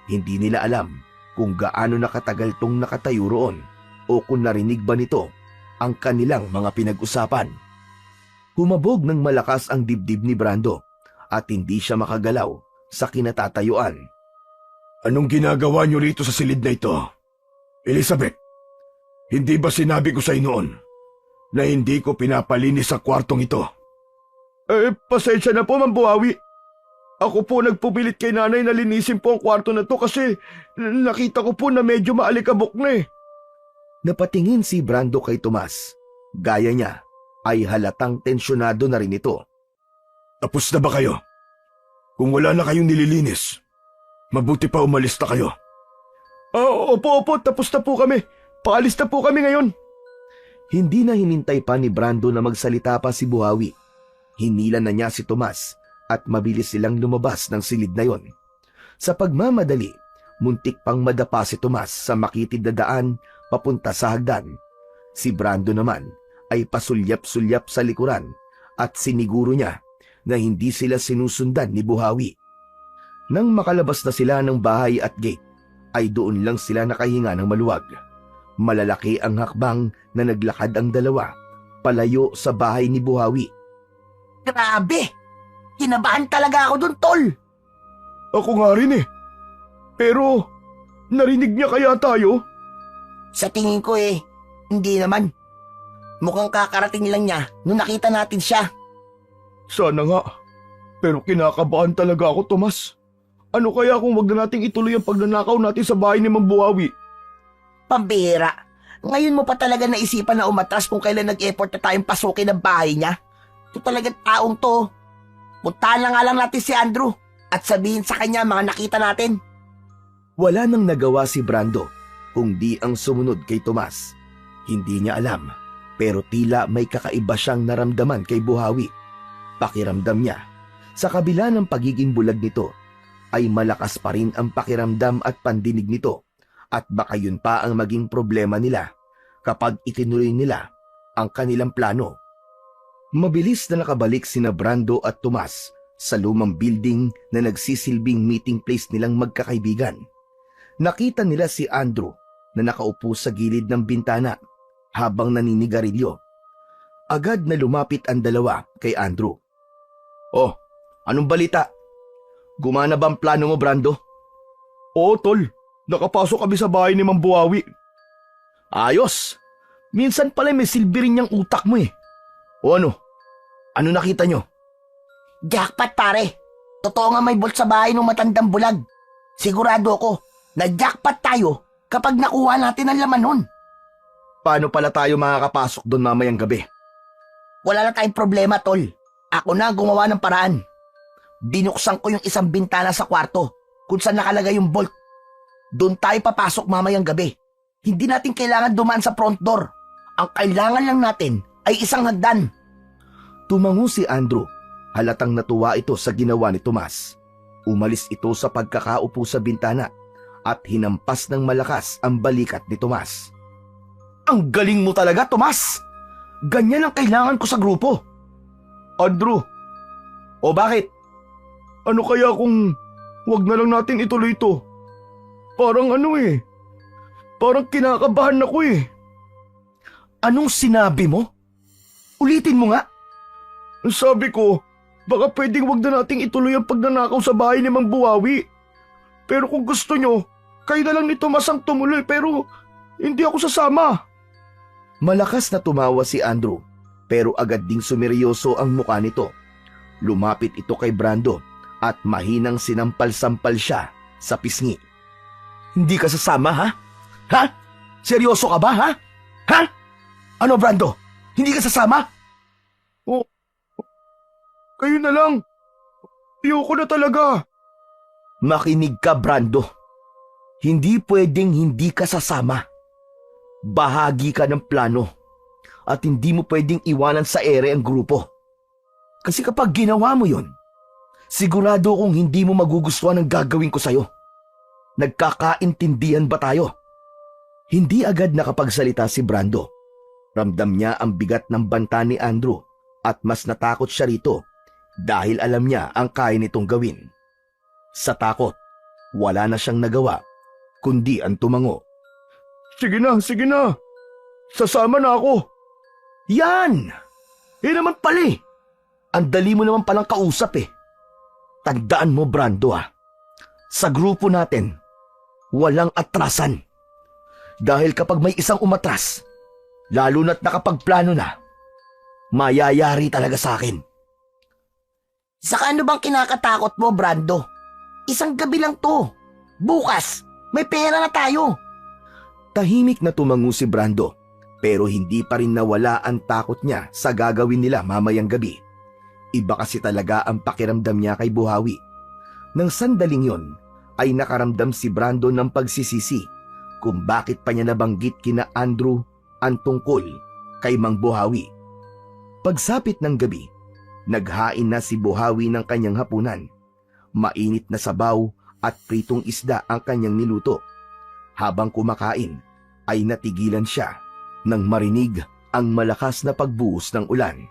Hindi nila alam kung gaano nakatagal tong nakatayo roon o kung narinig ba nito ang kanilang mga pinag-usapan. Humabog ng malakas ang dibdib ni Brando at hindi siya makagalaw sa kinatatayuan. Anong ginagawa niyo rito sa silid na ito? Elizabeth, hindi ba sinabi ko sa inyo noon na hindi ko pinapalinis sa kwartong ito? Pasensya na po, Mang Buhawi. Ako po nagpupilit kay nanay na linisin po ang kwarto na to kasi nakita ko po na medyo maalikabok na eh. Napatingin si Brando kay Tomas. Gaya niya ay halatang tensyonado na rin ito. Tapos na ba kayo? Kung wala na kayong nililinis, mabuti pa umalis na kayo. Opo, tapos na po kami. Paalis na po kami ngayon. Hindi na hinintay pa ni Brando na magsalita pa si Buhawi. Hinila na niya si Tomas at mabilis silang lumabas ng silid na yon. Sa pagmamadali, muntik pang madapa si Tomas sa makitid na daan papunta sa hagdan. Si Brando naman ay pasulyap-sulyap sa likuran at siniguro niya na hindi sila sinusundan ni Buhawi. Nang makalabas na sila ng bahay at gate, ay doon lang sila nakahinga ng maluwag. Malalaki ang hakbang na naglakad ang dalawa palayo sa bahay ni Buhawi. Grabe! Kinabahan talaga ako dun, tol! Ako nga rin eh. Pero, narinig niya kaya tayo? Sa tingin ko hindi naman. Mukhang kakarating lang niya nung nakita natin siya. Sana nga. Pero kinakabahan talaga ako, Tomas. Ano kaya kung wag na nating ituloy ang pagnanakaw natin sa bahay ni Mang Buhawi? Pambihira. Ngayon mo pa talaga naisipan na umatras kung kailan nag-effort na tayong pasukin ang bahay niya? Ito talagang taong to. Puntahan na nga lang natin si Andrew at sabihin sa kanya mga nakita natin. Wala nang nagawa si Brando kung di ang sumunod kay Tomas. Hindi niya alam, pero tila may kakaiba siyang naramdaman kay Buhawi. Pakiramdam niya, sa kabila ng pagiging bulag nito, ay malakas pa rin ang pakiramdam at pandinig nito at baka yun pa ang maging problema nila kapag itinuloy nila ang kanilang plano. Mabilis na nakabalik sina Brando at Tomas sa lumang building na nagsisilbing meeting place nilang magkakaibigan. Nakita nila si Andrew na nakaupo sa gilid ng bintana habang naninigarilyo. Agad na lumapit ang dalawa kay Andrew. Oh, anong balita? Gumana ba ang plano mo, Brando? Oo, tol. Nakapasok kami sa bahay ni Mang Buhawi. Ayos! Minsan pala may silbi rin yung utak mo eh. O ano? Ano nakita nyo? Jackpot, pare. Totoo nga may bolt sa bahay ng matandang bulag. Sigurado ako na jackpot tayo kapag nakuha natin ang laman nun. Paano pala tayo makakapasok doon mamayang gabi? Wala na tayong problema, tol. Ako na gumawa ng paraan. Binuksan ko yung isang bintana sa kwarto kung saan nakalagay yung bolt. Doon tayo papasok mamayang gabi. Hindi natin kailangan dumaan sa front door. Ang kailangan lang natin ay isang hagdan. Tumango si Andrew. Halatang natuwa ito sa ginawa ni Tomas. Umalis ito sa pagkakaupo sa bintana at hinampas ng malakas ang balikat ni Tomas. Ang galing mo talaga, Tomas! Ganyan ang kailangan ko sa grupo. Andrew, O bakit? Ano kaya kung wag na lang natin ituloy ito? Parang parang kinakabahan ako eh. Anong sinabi mo? Ulitin mo nga. Sabi ko, baka pwedeng wag na nating ituloy ang pagnanakaw sa bahay ni Mang Buhawi. Pero kung gusto nyo, kayo na lang ni Tomas ang tumuloy pero hindi ako sasama. Malakas na tumawa si Andrew pero agad ding sumeryoso ang mukha nito. Lumapit ito kay Brando at mahinang sinampal-sampal siya sa pisngi. Hindi ka sasama, ha? Ha? Seryoso ka ba, ha? Ha? Ano, Brando? Hindi ka sasama? Oh, kayo na lang. Ayoko na talaga. Makinig ka, Brando. Hindi pwedeng hindi ka sasama. Bahagi ka ng plano at hindi mo pwedeng iwanan sa ere ang grupo. Kasi kapag ginawa mo yon, sigurado kong hindi mo magugustuhan ang gagawin ko sa'yo. Nagkakaintindihan ba tayo? Hindi agad nakapagsalita si Brando. Ramdam niya ang bigat ng banta ni Andrew at mas natakot siya rito dahil alam niya ang kaya nitong gawin. Sa takot, wala na siyang nagawa kundi ang tumango. Sige na. Sasama na ako. Yan! Naman pala eh. Ang dali mo naman palang kausap eh. Tandaan mo, Brando sa grupo natin, walang atrasan. Dahil kapag may isang umatras, lalo na't nakapagplano na, mayayari talaga sa akin. Saka ano bang kinakatakot mo, Brando? Isang gabi lang to. Bukas, may pera na tayo. Tahimik na tumango si Brando pero hindi pa rin nawala ang takot niya sa gagawin nila mamayang gabi. Iba kasi talaga ang pakiramdam niya kay Buhawi. Nang sandaling yon ay nakaramdam si Brando ng pagsisisi kung bakit pa niya nabanggit kina Andrew ang tungkol kay Mang Buhawi. Pagsapit ng gabi, naghain na si Buhawi ng kanyang hapunan. Mainit na sabaw at pritong isda ang kanyang niluto. Habang kumakain ay natigilan siya nang marinig ang malakas na pagbuhos ng ulan.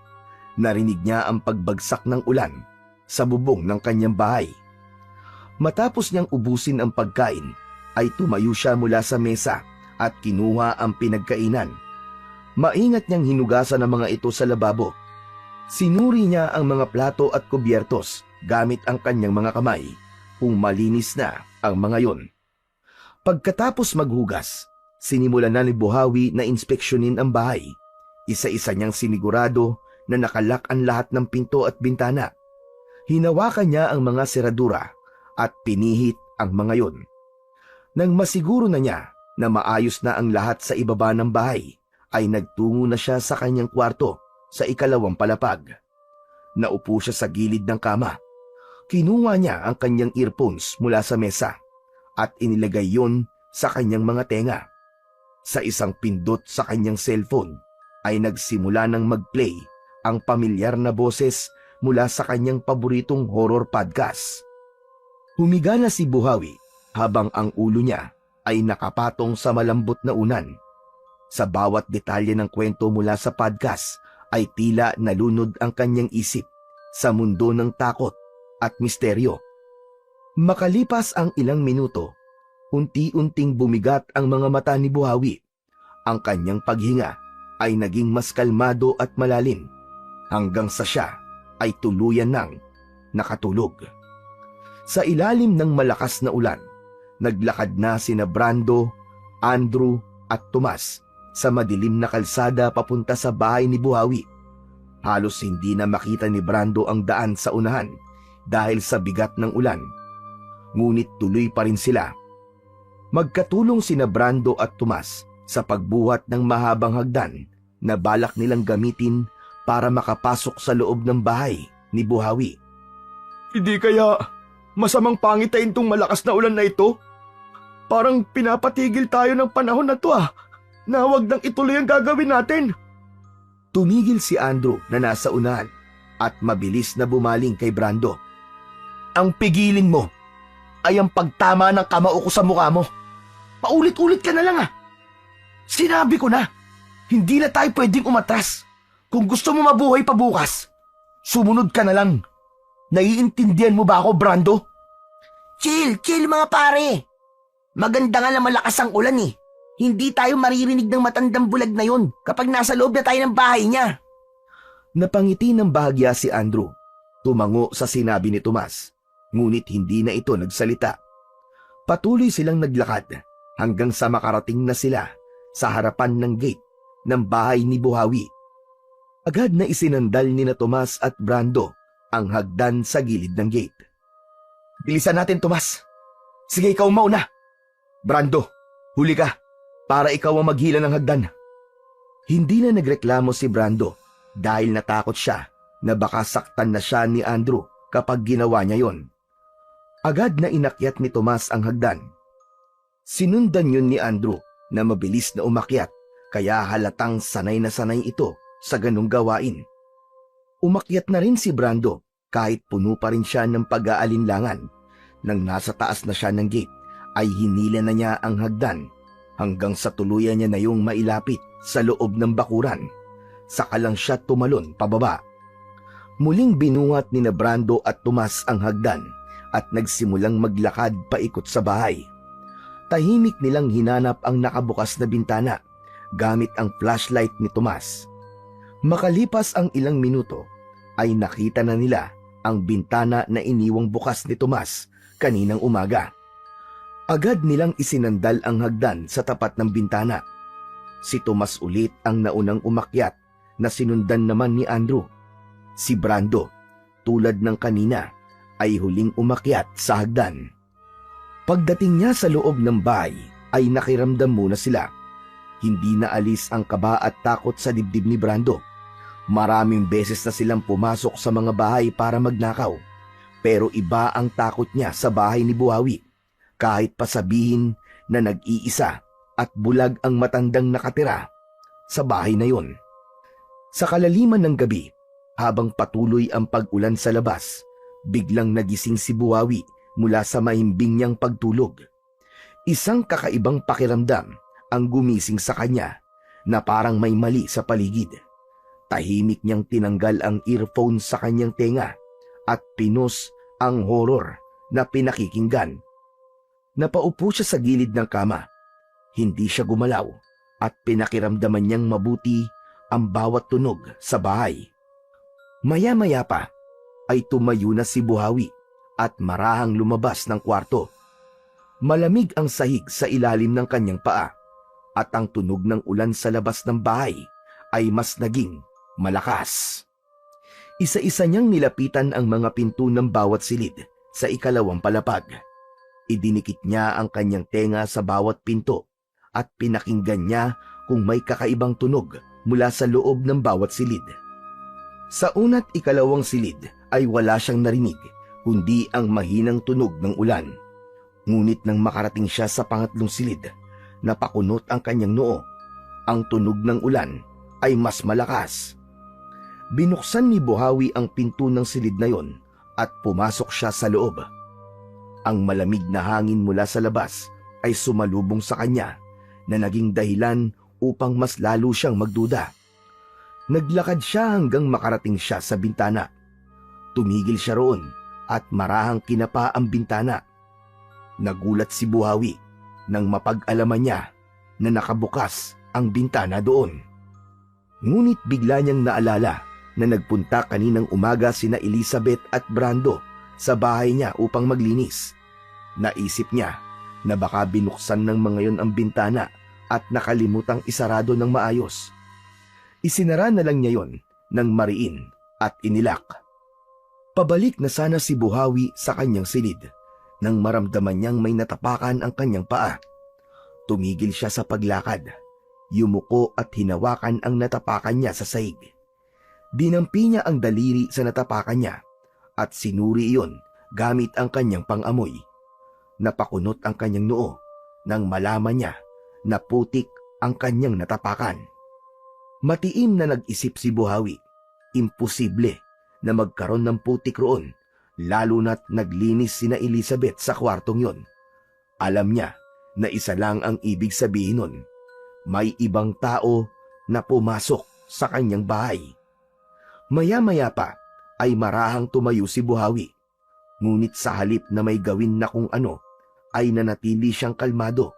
Narinig niya ang pagbagsak ng ulan sa bubong ng kanyang bahay. Matapos niyang ubusin ang pagkain, ay tumayo siya mula sa mesa at kinuha ang pinagkainan. Maingat niyang hinugasan ang mga ito sa lababo. Sinuri niya ang mga plato at kubyertos gamit ang kanyang mga kamay kung malinis na ang mga yon. Pagkatapos maghugas, sinimulan na ni Buhawi na inspeksyonin ang bahay. Isa-isa niyang sinigurado na nakalak ang lahat ng pinto at bintana. Hinawakan niya ang mga seradura at pinihit ang mga yon. Nang masiguro na niya na maayos na ang lahat sa ibaba ng bahay, ay nagtungo na siya sa kanyang kwarto sa ikalawang palapag. Naupo siya sa gilid ng kama. Kinuha niya ang kanyang earphones mula sa mesa at inilagay yon sa kanyang mga tenga. Sa isang pindot sa kanyang cellphone ay nagsimula ng mag-play ang pamilyar na boses mula sa kanyang paboritong horror podcast. Humiga na si Buhawi habang ang ulo niya ay nakapatong sa malambot na unan. Sa bawat detalye ng kwento mula sa podcast ay tila nalunod ang kanyang isip sa mundo ng takot at misteryo. Makalipas ang ilang minuto, unti-unting bumigat ang mga mata ni Buhawi. Ang kanyang paghinga ay naging mas kalmado at malalim hanggang sa siya ay tuluyan ng nakatulog. Sa ilalim ng malakas na ulan, naglakad na sina Brando, Andrew at Tomas sa madilim na kalsada papunta sa bahay ni Buhawi. Halos hindi na makita ni Brando ang daan sa unahan dahil sa bigat ng ulan. Ngunit tuloy pa rin sila. Magkatulong sina Brando at Tomas sa pagbuhat ng mahabang hagdan na balak nilang gamitin para makapasok sa loob ng bahay ni Buhawi. Hindi kaya masamang pangitain tong malakas na ulan na ito? Parang pinapatigil tayo ng panahon na to na huwag nang ituloy ang gagawin natin. Tumigil si Andrew na nasa unahan at mabilis na bumaling kay Brando. Ang pigilin mo ay ang pagtama ng kamao ko sa mukha mo. Paulit-ulit ka na lang Sinabi ko na, hindi na tayo pwedeng umatras. Kung gusto mo mabuhay pa bukas, sumunod ka na lang. Naiintindihan mo ba ako, Brando? Chill mga pare. Maganda nga na malakas ang ulan eh. Hindi tayo maririnig ng matandang bulag na yun kapag nasa loob na tayo ng bahay niya. Napangiti ng bahagya si Andrew. Tumango sa sinabi ni Tomas, ngunit hindi na ito nagsalita. Patuloy silang naglakad hanggang sa makarating na sila sa harapan ng gate ng bahay ni Buhawi. Agad na isinandal ni na Tomas at Brando ang hagdan sa gilid ng gate. Bilisan natin, Tomas. Sige, ikaw mauna. Brando, huli ka para ikaw ang maghila ng hagdan. Hindi na nagreklamo si Brando dahil natakot siya na baka saktan na siya ni Andrew kapag ginawa niya yon. Agad na inakyat ni Tomas ang hagdan. Sinundan yun ni Andrew na mabilis na umakyat kaya halatang sanay na sanay ito sa ganung gawain. Umakyat na rin si Brando kahit puno pa rin siya ng pag-aalinlangan. Nang nasa taas na siya ng gate ay hinila na niya ang hagdan hanggang sa tuluyan niya na yung mailapit sa loob ng bakuran. Saka lang siya tumalon pababa. Muling binuhat ni na Brando at Tomas ang hagdan at nagsimulang maglakad paikot sa bahay. Tahimik nilang hinanap ang nakabukas na bintana gamit ang flashlight ni Tomas. Makalipas ang ilang minuto ay nakita na nila ang bintana na iniwang bukas ni Tomas kaninang umaga. Agad nilang isinandal ang hagdan sa tapat ng bintana. Si Tomas ulit ang naunang umakyat na sinundan naman ni Andrew. Si Brando, tulad ng kanina, ay huling umakyat sa hagdan. Pagdating niya sa loob ng bahay ay nakiramdam muna sila. Hindi na alis ang kaba at takot sa dibdib ni Brando. Maraming beses na silang pumasok sa mga bahay para magnakaw. Pero iba ang takot niya sa bahay ni Buhawi. Kahit pasabihin na nag-iisa at bulag ang matandang nakatira sa bahay na yon. Sa kalaliman ng gabi, habang patuloy ang pag-ulan sa labas, biglang nagising si Buhawi mula sa mahimbing niyang pagtulog. Isang kakaibang pakiramdam ang gumising sa kanya na parang may mali sa paligid. Tahimik niyang tinanggal ang earphone sa kanyang tenga at pinos ang horror na pinakikinggan. Napaupo siya sa gilid ng kama. Hindi siya gumalaw at pinakiramdaman niyang mabuti ang bawat tunog sa bahay. Maya-maya pa ay tumayo na si Buhawi at marahang lumabas ng kwarto. Malamig ang sahig sa ilalim ng kanyang paa at ang tunog ng ulan sa labas ng bahay ay mas naging malakas. Isa-isa niyang nilapitan ang mga pinto ng bawat silid sa ikalawang palapag. Idinikit niya ang kanyang tenga sa bawat pinto at pinakinggan niya kung may kakaibang tunog mula sa loob ng bawat silid. Sa una't ikalawang silid ay wala siyang narinig kundi ang mahinang tunog ng ulan. Ngunit nang makarating siya sa pangatlong silid, napakunot ang kanyang noo. Ang tunog ng ulan ay mas malakas. Binuksan ni Buhawi ang pinto ng silid na yon at pumasok siya sa loob. Ang malamig na hangin mula sa labas ay sumalubong sa kanya na naging dahilan upang mas lalo siyang magduda. Naglakad siya hanggang makarating siya sa bintana. Tumigil siya roon at marahang kinapa ang bintana. Nagulat si Buhawi nang mapag-alaman niya na nakabukas ang bintana doon. Ngunit bigla niyang naalala na nagpunta kaninang umaga sina Elizabeth at Brando sa bahay niya upang maglinis. Naisip niya na baka binuksan ng mga yon ang bintana at nakalimutang isarado ng maayos. Isinara na lang niya yon ng mariin at inilak. Pabalik na sana si Buhawi sa kanyang silid nang maramdaman niyang may natapakan ang kanyang paa. Tumigil siya sa paglakad, yumuko at hinawakan ang natapakan niya sa sahig. Dinampi niya ang daliri sa natapakan niya at sinuri iyon gamit ang kanyang pang-amoy. Napakunot ang kanyang noo nang malaman niya na putik ang kanyang natapakan. Matiim na nag-isip si Buhawi, imposible na magkaroon ng putik roon, lalo na't naglinis sina Elizabeth sa kwartong yon. Alam niya na isa lang ang ibig sabihin nun, may ibang tao na pumasok sa kanyang bahay. Maya-maya pa ay marahang tumayo si Buhawi. Ngunit sa halip na may gawin na kung ano, ay nanatili siyang kalmado.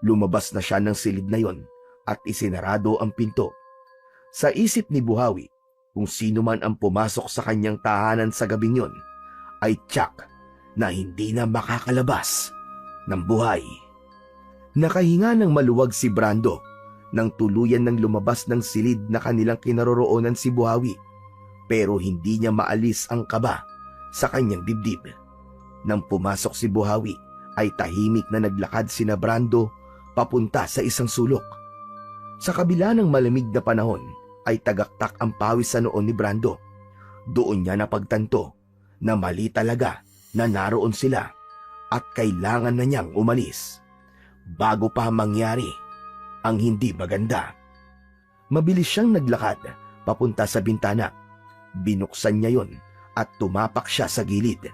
Lumabas na siya ng silid na yon at isinarado ang pinto. Sa isip ni Buhawi, kung sino man ang pumasok sa kanyang tahanan sa gabing yon, ay tiyak na hindi na makakalabas ng buhay. Nakahinga ng maluwag si Brando nang tuluyan ng lumabas ng silid na kanilang kinaroroonan si Buhawi, pero hindi niya maalis ang kaba sa kanyang dibdib. Nang pumasok si Buhawi ay tahimik na naglakad sina Brando papunta sa isang sulok. Sa kabila ng malamig na panahon ay tagaktak ang pawis sa noon ni Brando. Doon niya napagtanto na mali talaga na naroon sila at kailangan na niyang umalis bago pa mangyari ang hindi maganda. Mabilis siyang naglakad papunta sa bintana. Binuksan niya yon at tumapak siya sa gilid.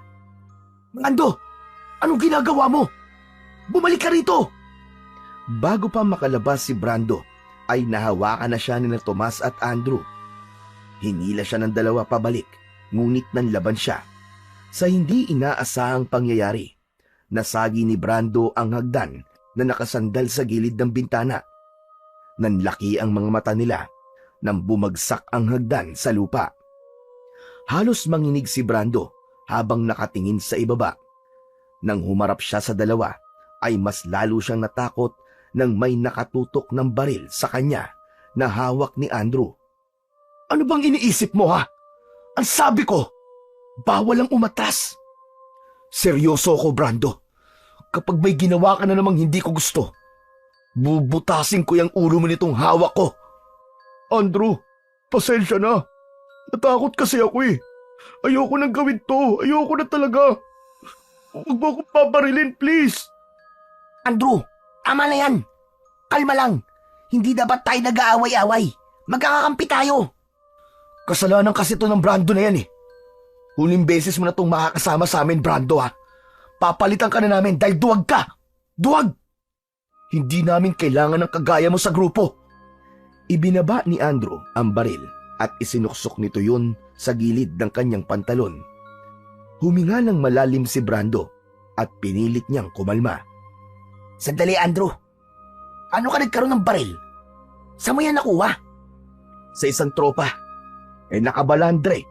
"Brando! Anong ginagawa mo? Bumalik ka rito!" Bago pa makalabas si Brando, ay nahawakan na siya ni Tomas at Andrew. Hinila siya ng dalawa pabalik, ngunit nanlaban siya. Sa hindi inaasahang pangyayari, nasagi ni Brando ang hagdan na nakasandal sa gilid ng bintana. Nanlaki ang mga mata nila nang bumagsak ang hagdan sa lupa. Halos manginig si Brando habang nakatingin sa ibaba. Nang humarap siya sa dalawa, ay mas lalo siyang natakot nang may nakatutok ng baril sa kanya na hawak ni Andrew. "Ano bang iniisip mo, ha? Ang sabi ko, bawal ang umatras." "Seryoso ko, Brando. Kapag may ginawa ka na namang hindi ko gusto, bubutasin ko yung ulo mo nitong hawak ko." "Andrew, pasensya na. Natakot kasi ako eh. Ayoko nang gawin to. Ayoko na talaga. Huwag mo akong pabarilin, please." Andrew, tama na yan. Kalma lang. Hindi dapat tayo nag-aaway-away. Magkakakampi tayo. "Kasalanan kasi to ng Brando na yan eh. Huling beses mo na itong makakasama sa amin, Brando, ha. Papalitan ka na namin dahil duwag ka. Duwag! Hindi namin kailangan ng kagaya mo sa grupo." Ibinaba ni Andrew ang baril at isinuksok nito yun sa gilid ng kanyang pantalon. Huminga ng malalim si Brando at pinilit niyang kumalma. Sandali, Andrew. Ano ka nagkaroon ng baril? Saan mo yan nakuha? "Sa isang tropa. Nakabalandre.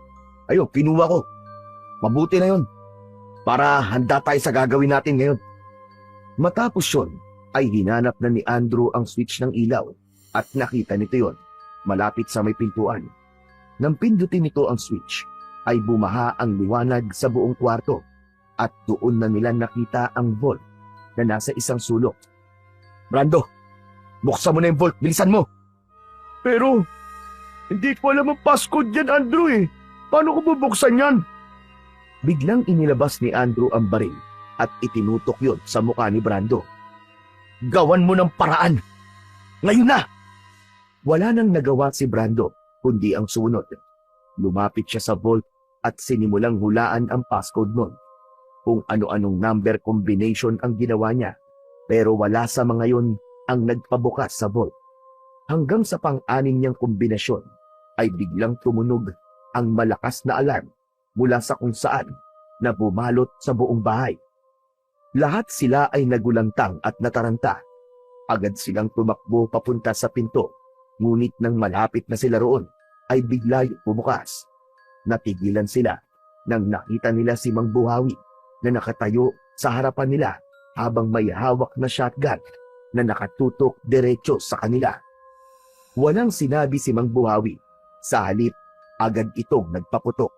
Ayun, kinuha ko. Mabuti na yun. Para handa tayo sa gagawin natin ngayon." Matapos yun, ay hinanap na ni Andrew ang switch ng ilaw at nakita nito yon malapit sa may pintuan. Nang pindutin nito ang switch, ay bumaha ang liwanag sa buong kwarto at doon na nila nakita ang vault na nasa isang sulok. "Brando, buksan mo na yung vault. Bilisan mo." Pero, hindi ko alam ang passcode yan, Andrew eh. Paano ko bubuksan yan? Biglang inilabas ni Andrew ang baril at itinutok yon sa mukha ni Brando. "Gawan mo ng paraan! Ngayon na!" Wala nang nagawa si Brando kundi ang sumunod. Lumapit siya sa vault at sinimulang hulaan ang passcode nun. Kung ano-anong number combination ang ginawa niya, pero wala sa mga yon ang nagpabukas sa vault. Hanggang sa pang-anim niyang kombinasyon ay biglang tumunog ang malakas na alarm mula sa kung saan na bumalot sa buong bahay. Lahat sila ay nagulantang at nataranta. Agad silang tumakbo papunta sa pinto, ngunit nang malapit na sila roon, ay bigla bumukas. Natigilan sila nang nakita nila si Mang Buhawi na nakatayo sa harapan nila habang may hawak na shotgun na nakatutok diretso sa kanila. Walang sinabi si Mang Buhawi. Sa halip, agad itong nagpaputok.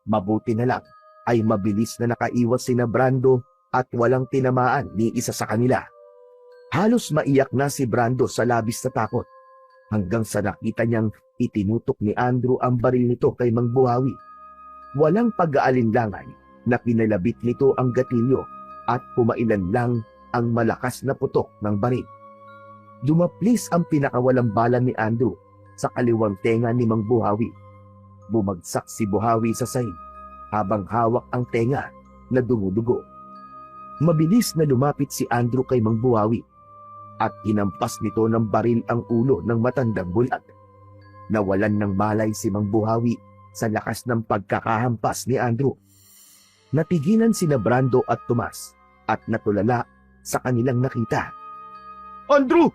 Mabuti na lang ay mabilis na nakaiwas sina Brando at walang tinamaan ni isa sa kanila. Halos maiyak na si Brando sa labis na takot hanggang sa nakita niyang itinutok ni Andrew ang baril nito kay Mang Buhawi. Walang pag-aalinlangan na pinalabit nito ang gatilyo at pumailan lang ang malakas na putok ng baril. Dumaplis ang pinakawalang bala ni Andrew sa kaliwang tenga ni Mang Buhawi. Bumagsak si Buhawi sa sahig habang hawak ang tenga na dumudugo. Mabilis na lumapit si Andrew kay Mang Buhawi at hinampas nito ng baril ang ulo ng matandang bulag. Nawalan ng malay si Mang Buhawi sa lakas ng pagkakahampas ni Andrew. Natigilan sina Brando at Tomas at natulala sa kanilang nakita. Andrew!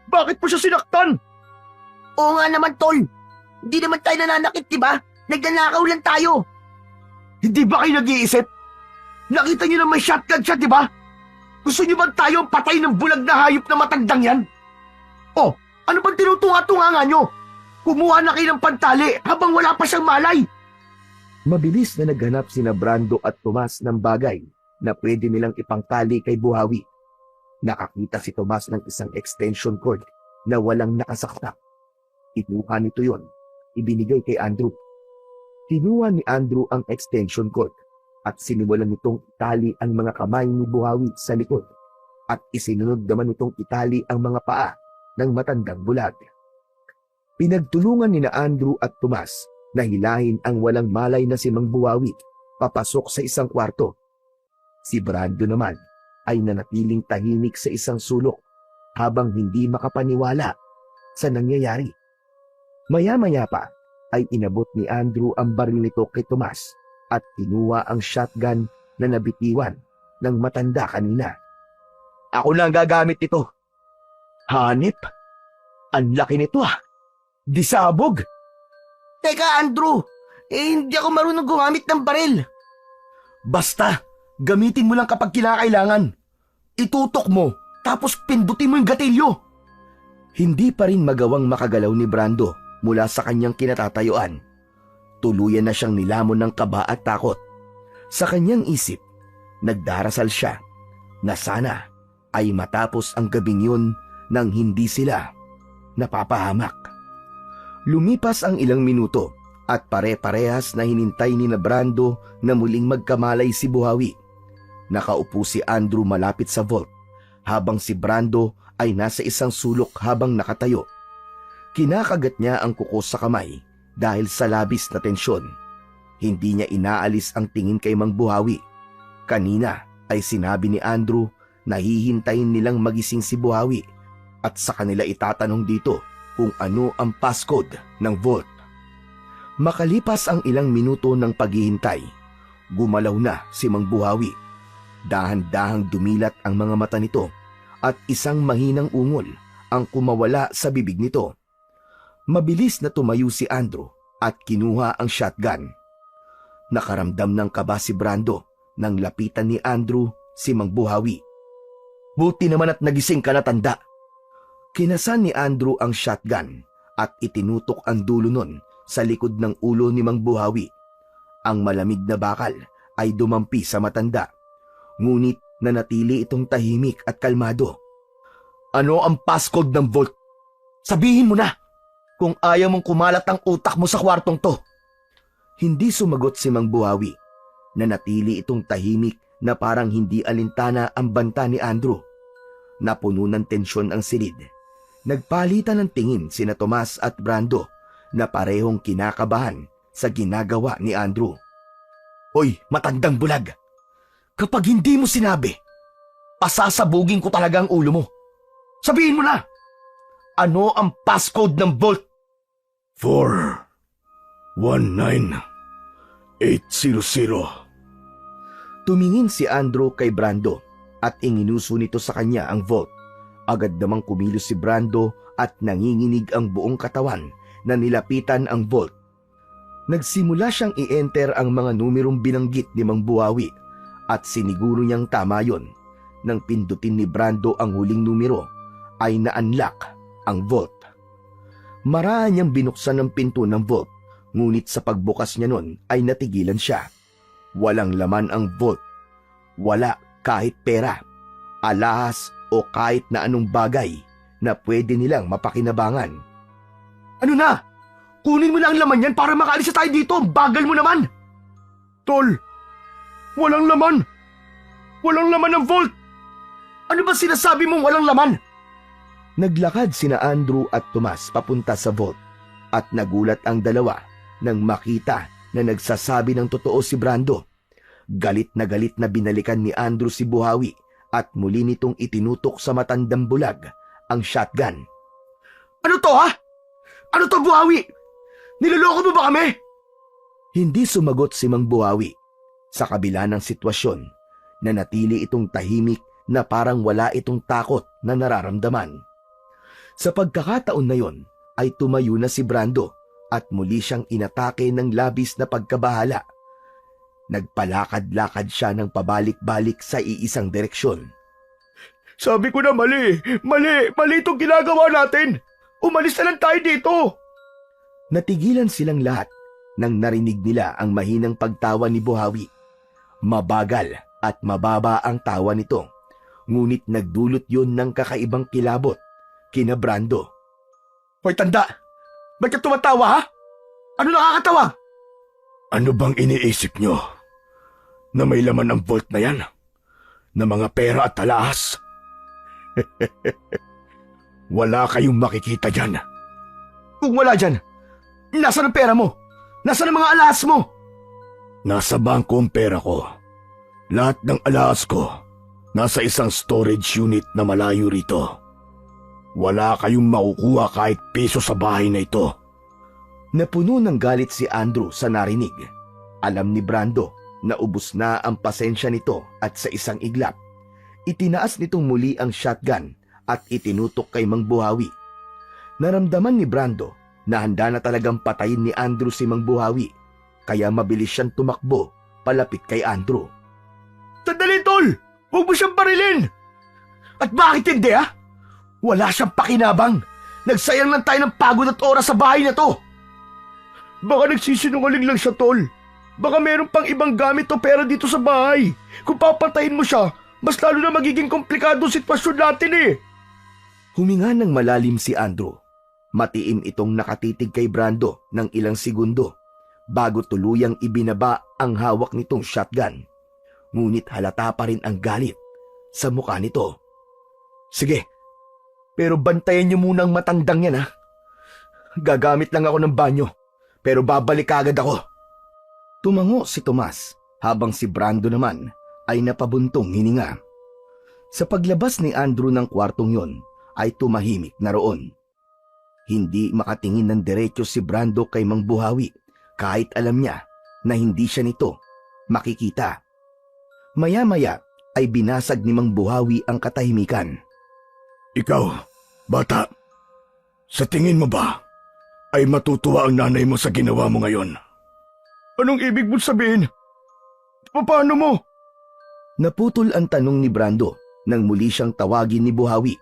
Bakit mo siya sinaktan? Oo nga naman, Tol. Hindi naman tayo nananakit, di ba? Nagnanakaw lang tayo. Hindi ba kayo nag-iisip? Nakita niyo na may shotgun siya, di ba? Gusto niyo ba tayo ang patay ng bulag na hayop na matandang yan? Oh, ano bang tinutunga-tunga nga niyo? Kumuha na kayo ng pantali habang wala pa siyang malay. Mabilis na naghanap sina Brando at Tomas ng bagay na pwede nilang ipangtali kay Buhawi. Nakakita si Tomas ng isang extension cord na walang nakasaksak. Inuha nito yon, ibinigay kay Andrew. Kinuha ni Andrew ang extension cord at sinimulan nitong itali ang mga kamay ni Buhawi sa likod at isinunod naman nitong itali ang mga paa ng matandang bulag. Pinagtulungan ni na Andrew at Tomas na hilahin ang walang malay na si Mang Buhawi papasok sa isang kwarto. Si Brando naman ay nanatiling tahimik sa isang sulok habang hindi makapaniwala sa nangyayari. Maya-maya pa ay inabot ni Andrew ang baril nito kay Tomas at kinuha ang shotgun na nabitiwan ng matanda kanina. Ako na ang gagamit nito. Hanip? Ang laki nito ah. Disabog. Teka, Andrew. Hindi ako marunong gumamit ng baril. Basta, gamitin mo lang kapag kinakailangan. Itutok mo, tapos pindutin mo yung gatilyo. Hindi pa rin magawang makagalaw ni Brando mula sa kanyang kinatatayuan. Tuluyan na siyang nilamon ng kaba at takot. Sa kanyang isip, nagdarasal siya na sana ay matapos ang gabing yun nang hindi sila napapahamak. Lumipas ang ilang minuto at pare-parehas na hinintay ni na Brando na muling magkamalay si Buhawi. Nakaupo si Andrew malapit sa vault habang si Brando ay nasa isang sulok habang nakatayo. Kinakagat niya ang kuko sa kamay dahil sa labis na tensyon. Hindi niya inaalis ang tingin kay Mang Buhawi. Kanina ay sinabi ni Andrew na hihintayin nilang magising si Buhawi at sa kanila itatanong dito kung ano ang passcode ng vault. Makalipas ang ilang minuto ng paghihintay, gumalaw na si Mang Buhawi. Dahan-dahang dumilat ang mga mata nito at isang mahinang ungol ang kumawala sa bibig nito. Mabilis na tumayo si Andrew at kinuha ang shotgun. Nakaramdam ng kaba si Brando nang lapitan ni Andrew si Mang Buhawi. Buti naman at nagising ka na, tanda. Kinasan ni Andrew ang shotgun at itinutok ang dulo nun sa likod ng ulo ni Mang Buhawi. Ang malamig na bakal ay dumampi sa matanda, ngunit nanatili itong tahimik at kalmado. Ano ang passcode ng vault? Sabihin mo na kung ayaw mong kumalat ang utak mo sa kwartong to. Hindi sumagot si Mang Buhawi. Nanatili itong tahimik na parang hindi alintana ang banta ni Andrew. Napuno ng tensyon ang silid. Nagpalitan ng tingin sina Tomas at Brando na parehong kinakabahan sa ginagawa ni Andrew. Hoy, matandang bulag! Kapag hindi mo sinabi, pasasabugin ko talaga ang ulo mo. Sabihin mo na! Ano ang passcode ng vault? 419800. Tumingin si Andrew kay Brando at inginuso nito sa kanya ang vault. Agad namang kumilos si Brando at nanginginig ang buong katawan na nilapitan ang vault. Nagsimula siyang i-enter ang mga numerong binanggit ni Mang Buhawi at siniguro niyang tama yon. Nang pindutin ni Brando ang huling numero ay na-unlock ang vault. Maraan niyang binuksan ang pinto ng vault, ngunit sa pagbukas niya nun ay natigilan siya. Walang laman ang vault. Wala kahit pera, alahas o kahit na anong bagay na pwede nilang mapakinabangan. Ano na? Kunin mo na ang laman yan para makaalis na tayo dito. Bagal mo naman. Tol, walang laman. Walang laman ang vault. Ano ba sinasabi mong walang laman? Naglakad sina Andrew at Tomas papunta sa vault at nagulat ang dalawa nang makita na nagsasabi ng totoo si Brando. Galit na binalikan ni Andrew si Buhawi at muli nitong itinutok sa matandang bulag ang shotgun. Ano to ha? Ano to, Buhawi? Niloloko mo ba kami? Hindi sumagot si Mang Buhawi. Sa kabila ng sitwasyon, nanatili itong tahimik na parang wala itong takot na nararamdaman. Sa pagkakataon na yon ay tumayo na si Brando at muli siyang inatake ng labis na pagkabahala. Nagpalakad-lakad siya ng pabalik-balik sa iisang direksyon. Sabi ko na mali! Mali itong ginagawa natin! Umalis na lang tayo dito! Natigilan silang lahat nang narinig nila ang mahinang pagtawa ni Buhawi. Mabagal at mababa ang tawa nito, ngunit nagdulot yun ng kakaibang kilabot kina Brando. Hoy tanda! Ba't ka tumatawa ha? Ano nakakatawa? Ano bang iniisip nyo? Na may laman ang vault na yan? Na mga pera at alahas? Wala kayong makikita dyan. Kung wala dyan, nasaan ang pera mo? Nasaan ang mga alahas mo? Nasa bangko ang pera ko. Lahat ng alahas ko nasa isang storage unit na malayo rito. Wala kayong makukuha kahit piso sa bahay na ito. Napuno ng galit si Andrew sa narinig. Alam ni Brando na ubos na ang pasensya nito at sa isang iglap, itinaas nitong muli ang shotgun at itinutok kay Mang Buhawi. Naramdaman ni Brando na handa na talagang patayin ni Andrew si Mang Buhawi, kaya mabilis siyang tumakbo palapit kay Andrew. Sandali, tol! Huwag mo siyang barilin! At bakit hindi ha? Wala siyang pakinabang. Nagsayang lang tayo ng pagod at oras sa bahay na to. Baka nagsisinungaling lang siya, tol. Baka meron pang ibang gamit o pera dito sa bahay. Kung papatayin mo siya, mas lalo na magiging komplikado ang sitwasyon natin eh. Huminga ng malalim si Andrew. Matiim itong nakatitig kay Brando ng ilang segundo bago tuluyang ibinaba ang hawak nitong shotgun. Ngunit halata pa rin ang galit sa mukha nito. Sige, pero bantayan niyo muna ang matandang yan ha. Gagamit lang ako ng banyo, pero babalik agad ako. Tumango si Tomas habang si Brando naman ay napabuntong hininga. Sa paglabas ni Andrew ng kwartong yon ay tumahimik na roon. Hindi makatingin ng diretso si Brando kay Mang Buhawi kahit alam niya na hindi siya nito makikita. Maya-maya ay binasag ni Mang Buhawi ang katahimikan. Ikaw, bata, sa tingin mo ba ay matutuwa ang nanay mo sa ginawa mo ngayon? Anong ibig mo sabihin? Paano mo? Naputol ang tanong ni Brando nang muli siyang tawagin ni Buhawi.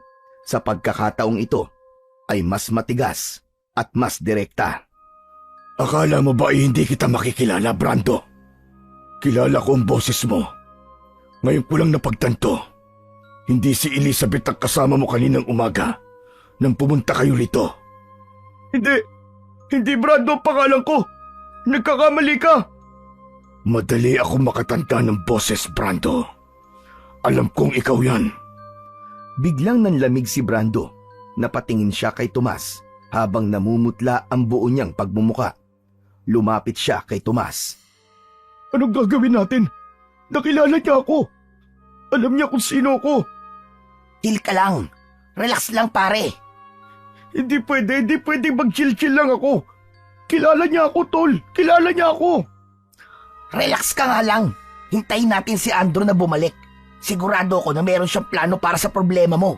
Sa pagkakataong ito ay mas matigas at mas direkta. Akala mo ba ay hindi kita makikilala, Brando? Kilala ko ang boses mo. Ngayon ko lang napagtanto. Hindi si Elizabeth ang kasama mo kaninang umaga nang pumunta kayo rito. Hindi Brando ang pangalan ko. Nagkakamali ka. Madali ako makatanda ng boses, Brando. Alam kong ikaw yan. Biglang nanlamig si Brando. Napatingin siya kay Tomas habang namumutla ang buo niyang pagmumuka. Lumapit siya kay Tomas. Anong gagawin natin? Nakilala niya ako. Alam niya kung sino ako. Chill ka lang. Relax lang, pare. Hindi pwede mag-chill-chill lang ako. Kilala niya ako, tol. Kilala niya ako. Relax ka nga lang. Hintayin natin si Andrew na bumalik. Sigurado ako na meron siyang plano para sa problema mo.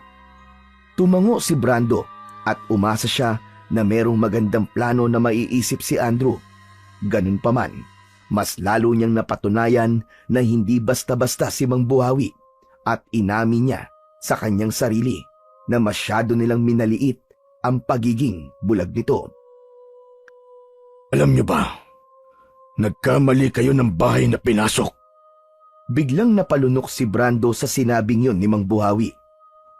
Tumango si Brando at umasa siya na merong magandang plano na maiisip si Andrew. Ganun pa man, mas lalo niyang napatunayan na hindi basta-basta si Mang Buhawi at inamin niya sa kanyang sarili na masyado nilang minaliit ang pagiging bulag nito. Alam niyo ba, nagkamali kayo ng bahay na pinasok. Biglang napalunok si Brando sa sinabing yon ni Mang Buhawi.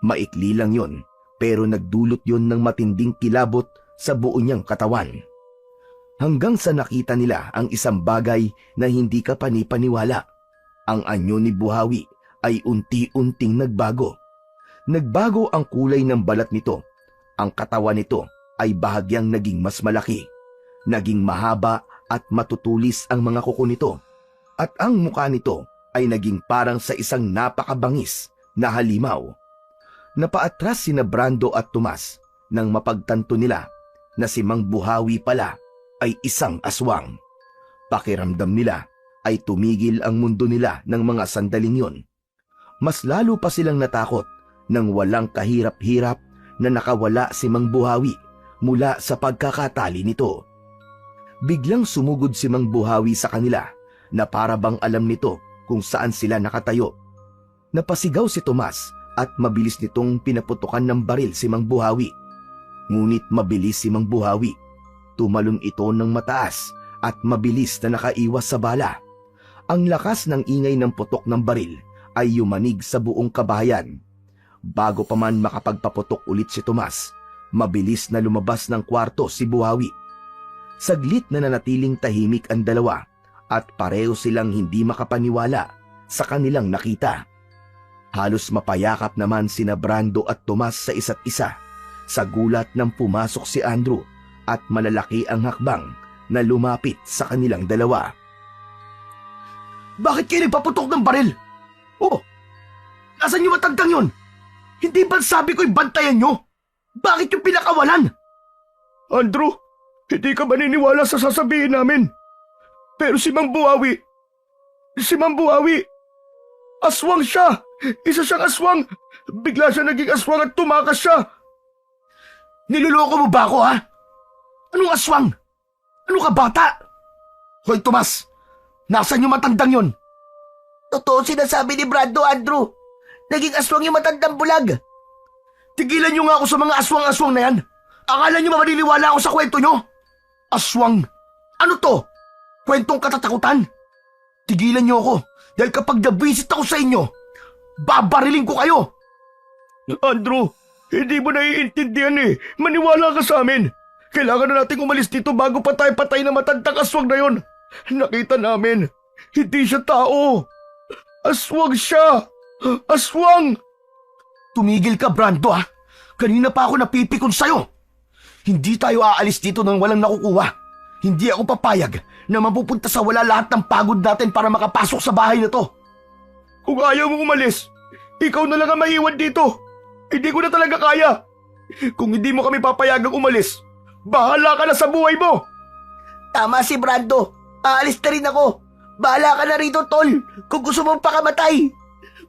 Maikli lang yon, pero nagdulot yon ng matinding kilabot sa buo niyang katawan. Hanggang sa nakita nila ang isang bagay na hindi ka panipaniwala. Ang anyo ni Buhawi ay unti-unting nagbago. Nagbago ang kulay ng balat nito. Ang katawan nito ay bahagyang naging mas malaki. Naging mahaba at matutulis ang mga kuko nito. At ang mukha nito ay naging parang sa isang napakabangis na halimaw. Napaatras sina Brando at Tomas nang mapagtanto nila na si Mang Buhawi pala ay isang aswang. Pakiramdam nila ay tumigil ang mundo nila ng mga sandaling yon. Mas lalo pa silang natakot nang walang kahirap-hirap na nakawala si Mang Buhawi mula sa pagkakatali nito. Biglang sumugod si Mang Buhawi sa kanila na para bang alam nito kung saan sila nakatayo. Napasigaw si Tomas at mabilis nitong pinaputukan ng baril si Mang Buhawi. Ngunit mabilis si Mang Buhawi. Tumalon ito ng mataas at mabilis na nakaiwas sa bala. Ang lakas ng ingay ng putok ng baril ay yumanig sa buong kabahayan. Bago pa man makapagpaputok ulit si Tomas, mabilis na lumabas ng kwarto si Buhawi. Saglit na nanatiling tahimik ang dalawa at pareho silang hindi makapaniwala sa kanilang nakita. Halos mapayakap naman sina Brando at Tomas sa isa't isa sa gulat nang pumasok si Andrew at malalaki ang hakbang na lumapit sa kanilang dalawa. Bakit kayo nagpaputok ng baril? Oh, nasan yung matandang yun? Hindi ba sabi ko'y bantayan nyo? Bakit yung pinakawalan? Andrew, hindi ka maniniwala sa sasabihin namin. Pero si Mang Buhawi, aswang siya. Isa siyang aswang. Bigla siya naging aswang at tumakas siya. Niloloko mo ba ako, ha? Anong aswang? Ano ka, bata? Hoy, Tomas, nasan yung matandang yun? Totoo sinasabi ni Brando, Andrew. Naging aswang yung matandang bulag. Tigilan niyo nga ako sa mga aswang-aswang na yan. Akala niyo maniniwala ako sa kwento niyo? Aswang? Ano to? Kwentong katatakutan? Tigilan niyo ako dahil kapag nabisit ako sa inyo, babariling ko kayo. Andrew, hindi mo naiintindihan eh. Maniwala ka sa amin. Kailangan na nating umalis dito bago pa tayo patay na matandang aswang na yon. Nakita namin, hindi siya tao. Aswang siya. Aswang! Tumigil ka, Brando, ha? Kanina pa ako napipikon sa'yo. Hindi tayo aalis dito nang walang nakukuha. Hindi ako papayag na mapupunta sa wala lahat ng pagod natin para makapasok sa bahay na to. Kung ayaw mo umalis, ikaw na lang ang maiwan dito. Hindi ko na talaga kaya. Kung hindi mo kami papayagang umalis, bahala ka na sa buhay mo. Tama si Brando. Aalis na rin ako. Bahala ka na rito, tol. Kung gusto mong pakamatay.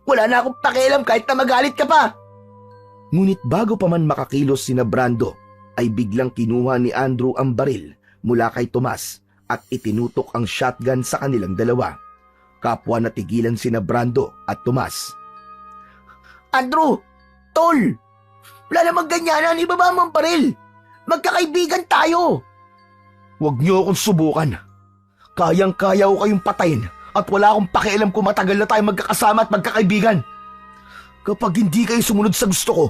Wala na akong pakialam kahit na magalit ka pa. Ngunit bago pa man makakilos sina Brando, ay biglang kinuha ni Andrew ang baril mula kay Tomas at itinutok ang shotgun sa kanilang dalawa. Kapwa natigilan sina Brando at Tomas. Andrew! Tol! Wala namang ganyanan, ibaba mo ang baril. Magkakaibigan tayo. Huwag niyo akong subukan. Kayang-kaya ko kayong patayin at wala akong pakialam kung matagal na tayo magkakasama at magkakaibigan. Kapag hindi kayo sumunod sa gusto ko,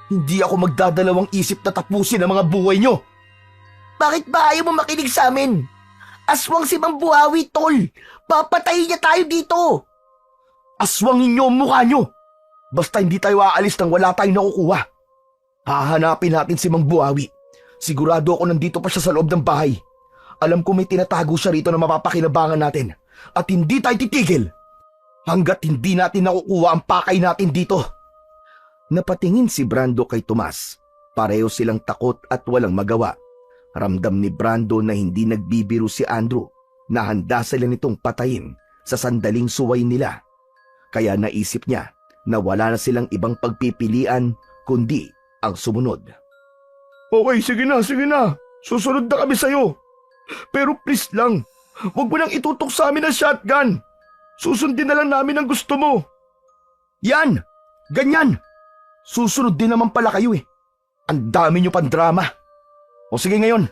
hindi ako magdadalawang isip na tapusin ang mga buhay nyo. Bakit ba ayaw mo makinig sa amin? Aswang si Mang Buhawi, tol. Papatayin niya tayo dito. Aswangin niyo ang mukha nyo. Basta hindi tayo aalis nang wala tayong nakukuha. Hahanapin natin si Mang Buhawi. Sigurado ako nandito pa siya sa loob ng bahay. Alam ko may tinatago siya rito na mapapakinabangan natin. At hindi tayo titigil hanggat hindi natin nakukuha ang pakay natin dito. Napatingin si Brando kay Tomas. Pareho silang takot at walang magawa. Ramdam ni Brando na hindi nagbibiro si Andrew na handa sila nitong patayin sa sandaling suway nila. Kaya naisip niya na wala na silang ibang pagpipilian kundi ang sumunod. Okay, sige na. Susunod na kami sa'yo. Pero please lang, huwag mo nang itutok sa amin ang shotgun. Susundin na lang namin ang gusto mo. Yan! Ganyan! Susunod din naman pala kayo eh. Ang dami nyo pang drama. O sige ngayon,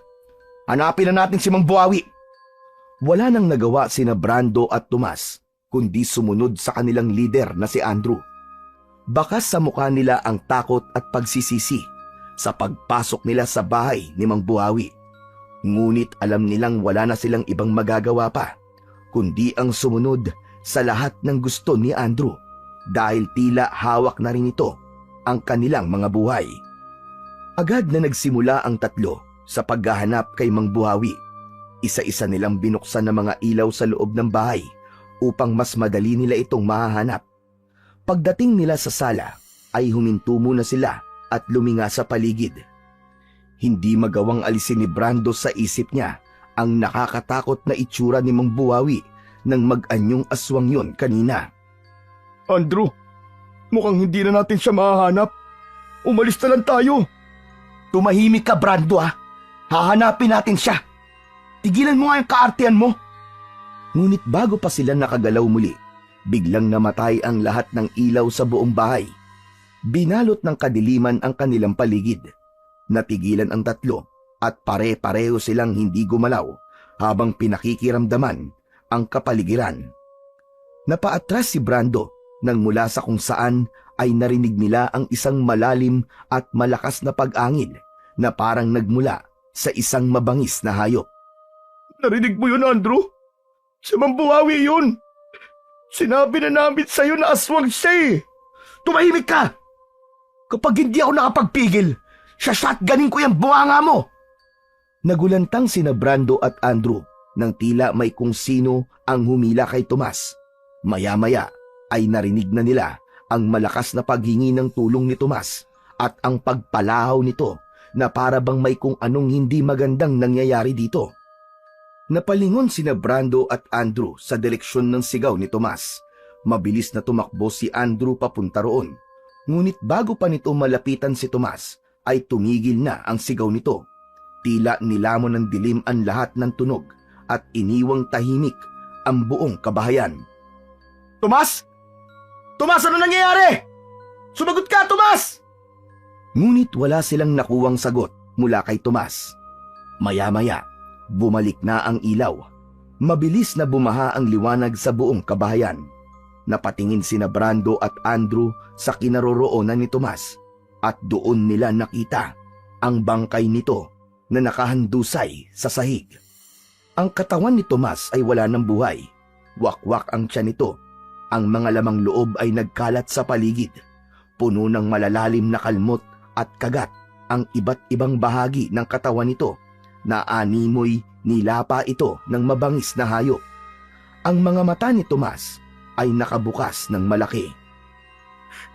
hanapin na natin si Mang Buhawi. Wala nang nagawa sina Brando at Tomas, kundi sumunod sa kanilang leader na si Andrew. Bakas sa mukha nila ang takot at pagsisisi sa pagpasok nila sa bahay ni Mang Buhawi. Ngunit alam nilang wala na silang ibang magagawa pa, kundi ang sumunod sa lahat ng gusto ni Andrew dahil tila hawak na rin ito ang kanilang mga buhay. Agad na nagsimula ang tatlo sa paghahanap kay Mang Buhawi. Isa-isa nilang binuksan ng mga ilaw sa loob ng bahay upang mas madali nila itong mahahanap. Pagdating nila sa sala ay huminto muna sila at luminga sa paligid. Hindi magawang alisin ni Brando sa isip niya ang nakakatakot na itsura ni Mang Buhawi nang mag-anyong aswang yon kanina. Andrew, mukhang hindi na natin siya mahahanap. Umalis na lang tayo. Tumahimik ka, Brando ha. Hahanapin natin siya. Tigilan mo nga yung kaartehan mo. Ngunit bago pa sila nakagalaw muli, biglang namatay ang lahat ng ilaw sa buong bahay. Binalot ng kadiliman ang kanilang paligid. Natigilan ang tatlo at pare-pareho silang hindi gumalaw habang pinakikiramdaman ang kapaligiran. Napaatras si Brando nang mula sa kung saan ay narinig nila ang isang malalim at malakas na pag-angil na parang nagmula sa isang mabangis na hayop. Narinig mo yun, Andrew? Si Mang Buhawi yun. Sinabi na namin sa'yo na aswang siya eh. Tumahimik ka! Kapag hindi ako nakapagpigil, shotgunin ko yung bunganga mo! Nagulantang sina Brando at Andrew nang tila may kung sino ang humila kay Tomas. Maya-maya ay narinig na nila ang malakas na paghingi ng tulong ni Tomas at ang pagpalahaw nito na para bang may kung anong hindi magandang nangyayari dito. Napalingon sina Brando at Andrew sa direksyon ng sigaw ni Tomas. Mabilis na tumakbo si Andrew papunta roon. Ngunit bago pa nito malapitan si Tomas, ay tumigil na ang sigaw nito. Tila nilamon ng dilim ang lahat ng tunog at iniwang tahimik ang buong kabahayan. Tomas! Tomas, ano nangyayari? Sumagot ka, Tomas! Ngunit wala silang nakuwang sagot mula kay Tomas. Maya-maya, bumalik na ang ilaw. Mabilis na bumaha ang liwanag sa buong kabahayan. Napatingin sina Brando at Andrew sa kinaroroonan ni Tomas at doon nila nakita ang bangkay nito na nakahandusay sa sahig. Ang katawan ni Tomas ay wala ng buhay. Wakwak ang tiyan nito. Ang mga lamang loob ay nagkalat sa paligid. Puno ng malalalim na kalmot at kagat ang iba't ibang bahagi ng katawan nito na animoy nilapa ito ng mabangis na hayop. Ang mga mata ni Tomas ay nakabukas ng malaki.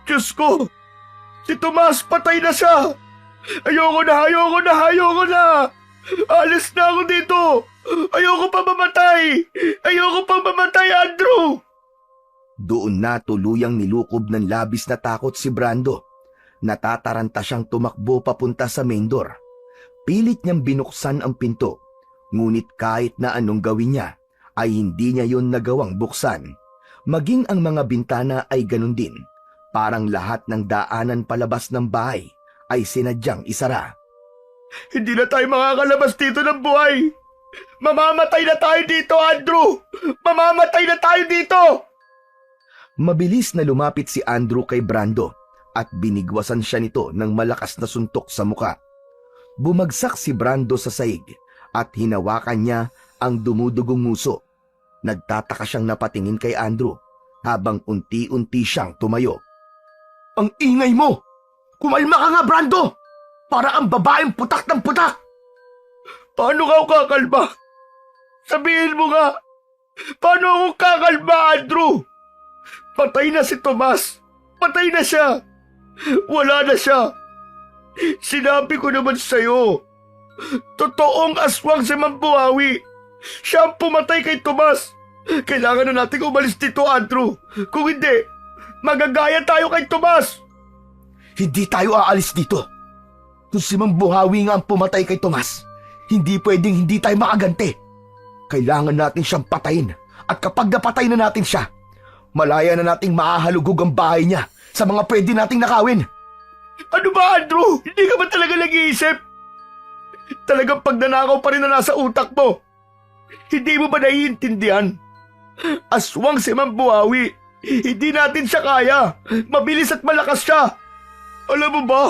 Diyos ko! Si Tomas, patay na siya! Ayoko na! Alis na ako dito! Ayoko pa mamatay, Andrew! Doon na tuluyang nilukob ng labis na takot si Brando. Natataranta siyang tumakbo papunta sa main door. Pilit niyang binuksan ang pinto. Ngunit kahit na anong gawin niya, ay hindi niya yon nagawang buksan. Maging ang mga bintana ay ganun din. Parang lahat ng daanan palabas ng bahay ay sinadyang isara. Hindi na tayo makakalabas dito ng buhay! Mamamatay na tayo dito, Andrew! Mamamatay na tayo dito! Mabilis na lumapit si Andrew kay Brando at binigwasan siya nito ng malakas na suntok sa muka. Bumagsak si Brando sa saig at hinawakan niya ang dumudugong nguso. Nagtataka siyang napatingin kay Andrew habang unti-unti siyang tumayo. Ang ingay mo! Kumalma ka nga, Brando! Para ang babaeng putak ng putak! Paano ka ako kakalma? Sabihin mo nga! Paano ako kakalma, Andrew? Patay na si Tomas! Patay na siya! Wala na siya! Sinabi ko naman sa'yo, totoong aswang si Mang Buhawi. Siya ang pumatay kay Tomas. Kailangan na natin umalis dito, Andrew. Kung hindi, magagaya tayo kay Tomas. Hindi tayo aalis dito. Kung si Mang Buhawi nga ang pumatay kay Tomas, hindi pwedeng hindi tayo makaganti. Kailangan natin siyang patayin. At kapag napatay na natin siya, malaya na nating mahahalugog ang bahay niya sa mga pwede nating nakawin. Ano ba, Andrew? Hindi ka ba talaga nag-iisip? Talagang pagnanakaw pa rin na nasa utak mo. Hindi mo ba naiintindihan? Aswang si Mang Buhawi. Hindi natin siya kaya. Mabilis at malakas siya. Alam mo ba,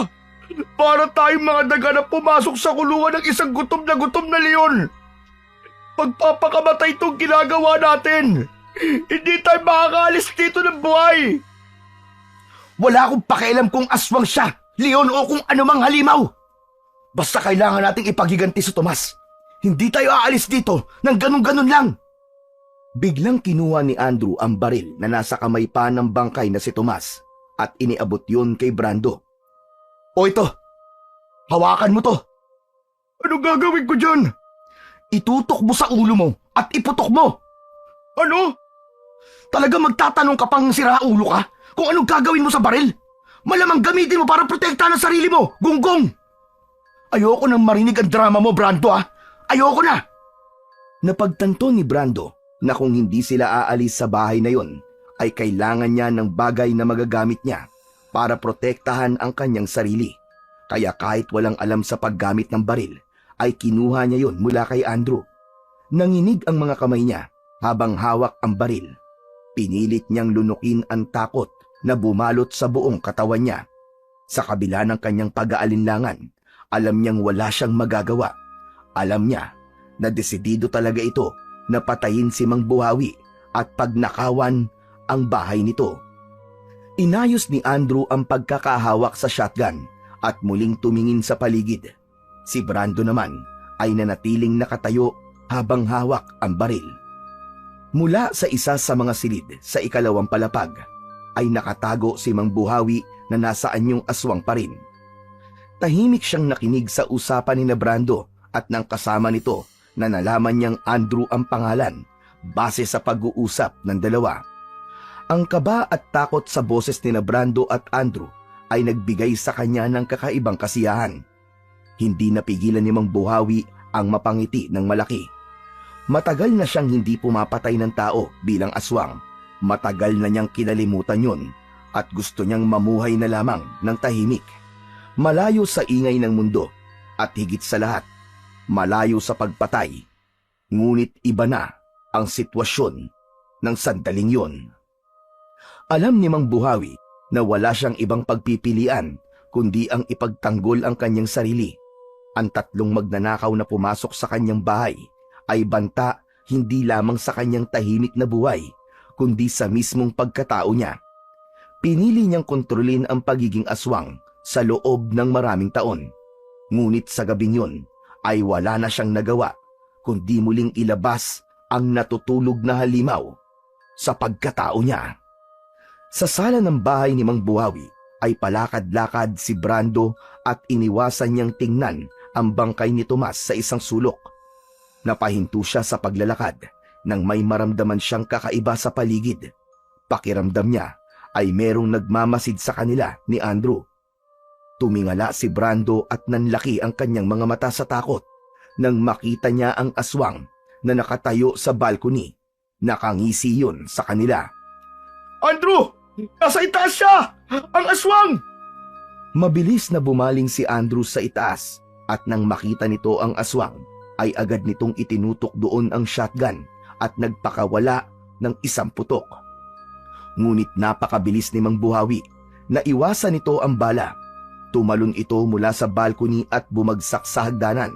para tayong mga daga na pumasok sa kulungan ng isang gutom na leon. Pagpapakamatay itong ginagawa natin. Hindi tayo makakaalis dito ng buhay. Wala akong pakialam kung aswang siya, leon o kung anumang halimaw. Basta kailangan nating ipaghiganti si Tomas. Hindi tayo aalis dito ng ganun-ganun lang. Biglang kinuha ni Andrew ang baril na nasa kamay pa ng bangkay na si Tomas at iniabot yun kay Brando. O ito, hawakan mo to. Ano gagawin ko dyan? itutok mo sa ulo mo at iputok mo. Ano? Talaga magtatanong ka pang siraulo ka kung anong gagawin mo sa baril? Malamang gamitin mo para protektahan ang sarili mo, gunggong! Ayoko nang marinig ang drama mo, Brando, ah! Ayoko na! Napagtanto ni Brando na kung hindi sila aalis sa bahay na yon, ay kailangan niya ng bagay na magagamit niya para protektahan ang kanyang sarili. Kaya kahit walang alam sa paggamit ng baril, ay kinuha niya yon mula kay Andrew. Nanginig ang mga kamay niya habang hawak ang baril. Pinilit niyang lunukin ang takot na bumalot sa buong katawan niya. Sa kabila ng kanyang pag-aalinlangan, alam niyang wala siyang magagawa. Alam niya na desidido talaga ito na patayin si Mang Buhawi at pagnakawan ang bahay nito. Inayos ni Andrew ang pagkakahawak sa shotgun at muling tumingin sa paligid. Si Brando naman ay nanatiling nakatayo habang hawak ang baril. Mula sa isa sa mga silid sa ikalawang palapag ay nakatago si Mang Buhawi na nasa anyong aswang pa rin. Tahimik siyang nakinig sa usapan ni Brando at ng kasama nito na nalaman niyang Andrew ang pangalan base sa pag-uusap ng dalawa. Ang kaba at takot sa boses ni Brando at Andrew ay nagbigay sa kanya ng kakaibang kasiyahan. Hindi napigilan ni Mang Buhawi ang mapangiti ng malaki. Matagal na siyang hindi pumapatay ng tao bilang aswang. Matagal na niyang kinalimutan yun at gusto niyang mamuhay na lamang ng tahimik. Malayo sa ingay ng mundo at higit sa lahat, malayo sa pagpatay. Ngunit iba na ang sitwasyon ng sandaling yun. Alam ni Mang Buhawi na wala siyang ibang pagpipilian kundi ang ipagtanggol ang kanyang sarili. Ang tatlong magnanakaw na pumasok sa kanyang bahay ay banta hindi lamang sa kanyang tahimik na buhay, kundi sa mismong pagkatao niya. Pinili niyang kontrolin ang pagiging aswang sa loob ng maraming taon. Ngunit sa gabing yun ay wala na siyang nagawa, kundi muling ilabas ang natutulog na halimaw sa pagkatao niya. Sa sala ng bahay ni Mang Buhawi ay palakad-lakad si Brando at iniwasan niyang tingnan ang bangkay ni Tomas sa isang sulok. Napahinto siya sa paglalakad nang may maramdaman siyang kakaiba sa paligid. Pakiramdam niya ay merong nagmamasid sa kanila ni Andrew. Tumingala si Brando at nanlaki ang kanyang mga mata sa takot nang makita niya ang aswang na nakatayo sa balcony. Nakangisi yun sa kanila. Andrew! Nasa itaas siya! Ang aswang! Mabilis na bumaling si Andrew sa itaas at nang makita nito ang aswang, ay agad nitong itinutok doon ang shotgun at nagpakawala ng isang putok. Ngunit napakabilis ni Mang Buhawi na iwasan nito ang bala. Tumalon ito mula sa balcony at bumagsak sa hagdanan.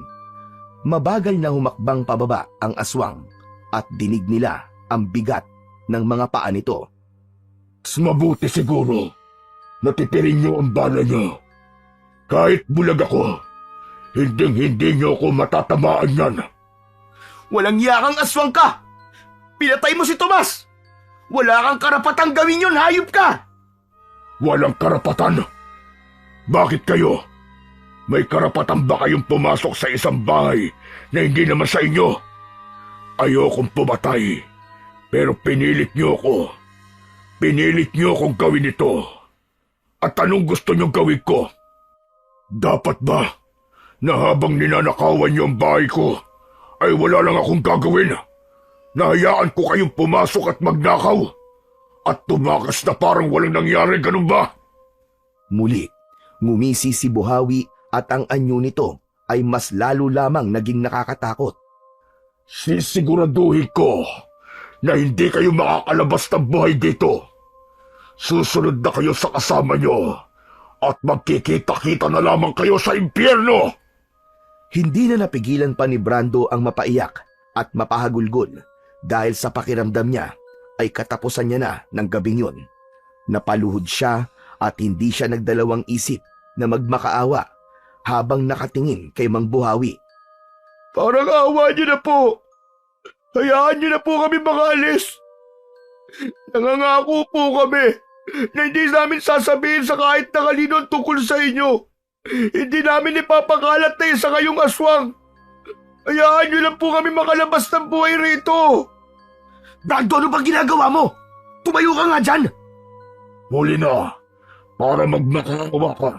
Mabagal na humakbang pababa ang aswang at dinig nila ang bigat ng mga paa nito. Mas mabuti siguro na titirin niyo ang bala niyo. Kahit bulag ako, hindi niyo ako matatamaan yan. Walang yakang aswang ka! Pinatay mo si Tomas! Wala kang karapatang gawin yun, hayop ka! Walang karapatan? Bakit kayo? May karapatan ba kayong pumasok sa isang bahay na hindi naman sa inyo? Ayokong pumatay, pero pinilit niyo ako. Pinilit niyo akong gawin ito. At anong gusto niyong gawin ko? Dapat ba na habang ninanakawan niyo ang bahay ko, ay wala lang akong gagawin? Nahayaan ko kayong pumasok at magnakaw? At tumakas na parang walang nangyari, ganun ba? Muli, ngumisi si Buhawi at ang anyo nito ay mas lalo lamang naging nakakatakot. Sisiguraduhin ko na hindi kayo makakalabas ng buhay dito. Susunod na kayo sa kasama nyo at magkikita-kita na lamang kayo sa impyerno. Hindi na napigilan pa ni Brando ang mapaiyak at mapahagulgol dahil sa pakiramdam niya ay katapusan niya na ng gabing yun. Napaluhod siya at hindi siya nagdalawang isip na magmakaawa habang nakatingin kay Mang Buhawi. Parang awa niyo na po. Hayaan niyo na po kami makaalis. Nangangako po kami na hindi namin sasabihin sa kahit na kanino tungkol sa inyo. Hindi namin ipapakalat na isa kayong aswang. Hayaan niyo lang po kami makalabas ng buhay rito. Brando, ano bang ginagawa mo? Tumayo ka nga dyan! Huli na, para magnakawa ka.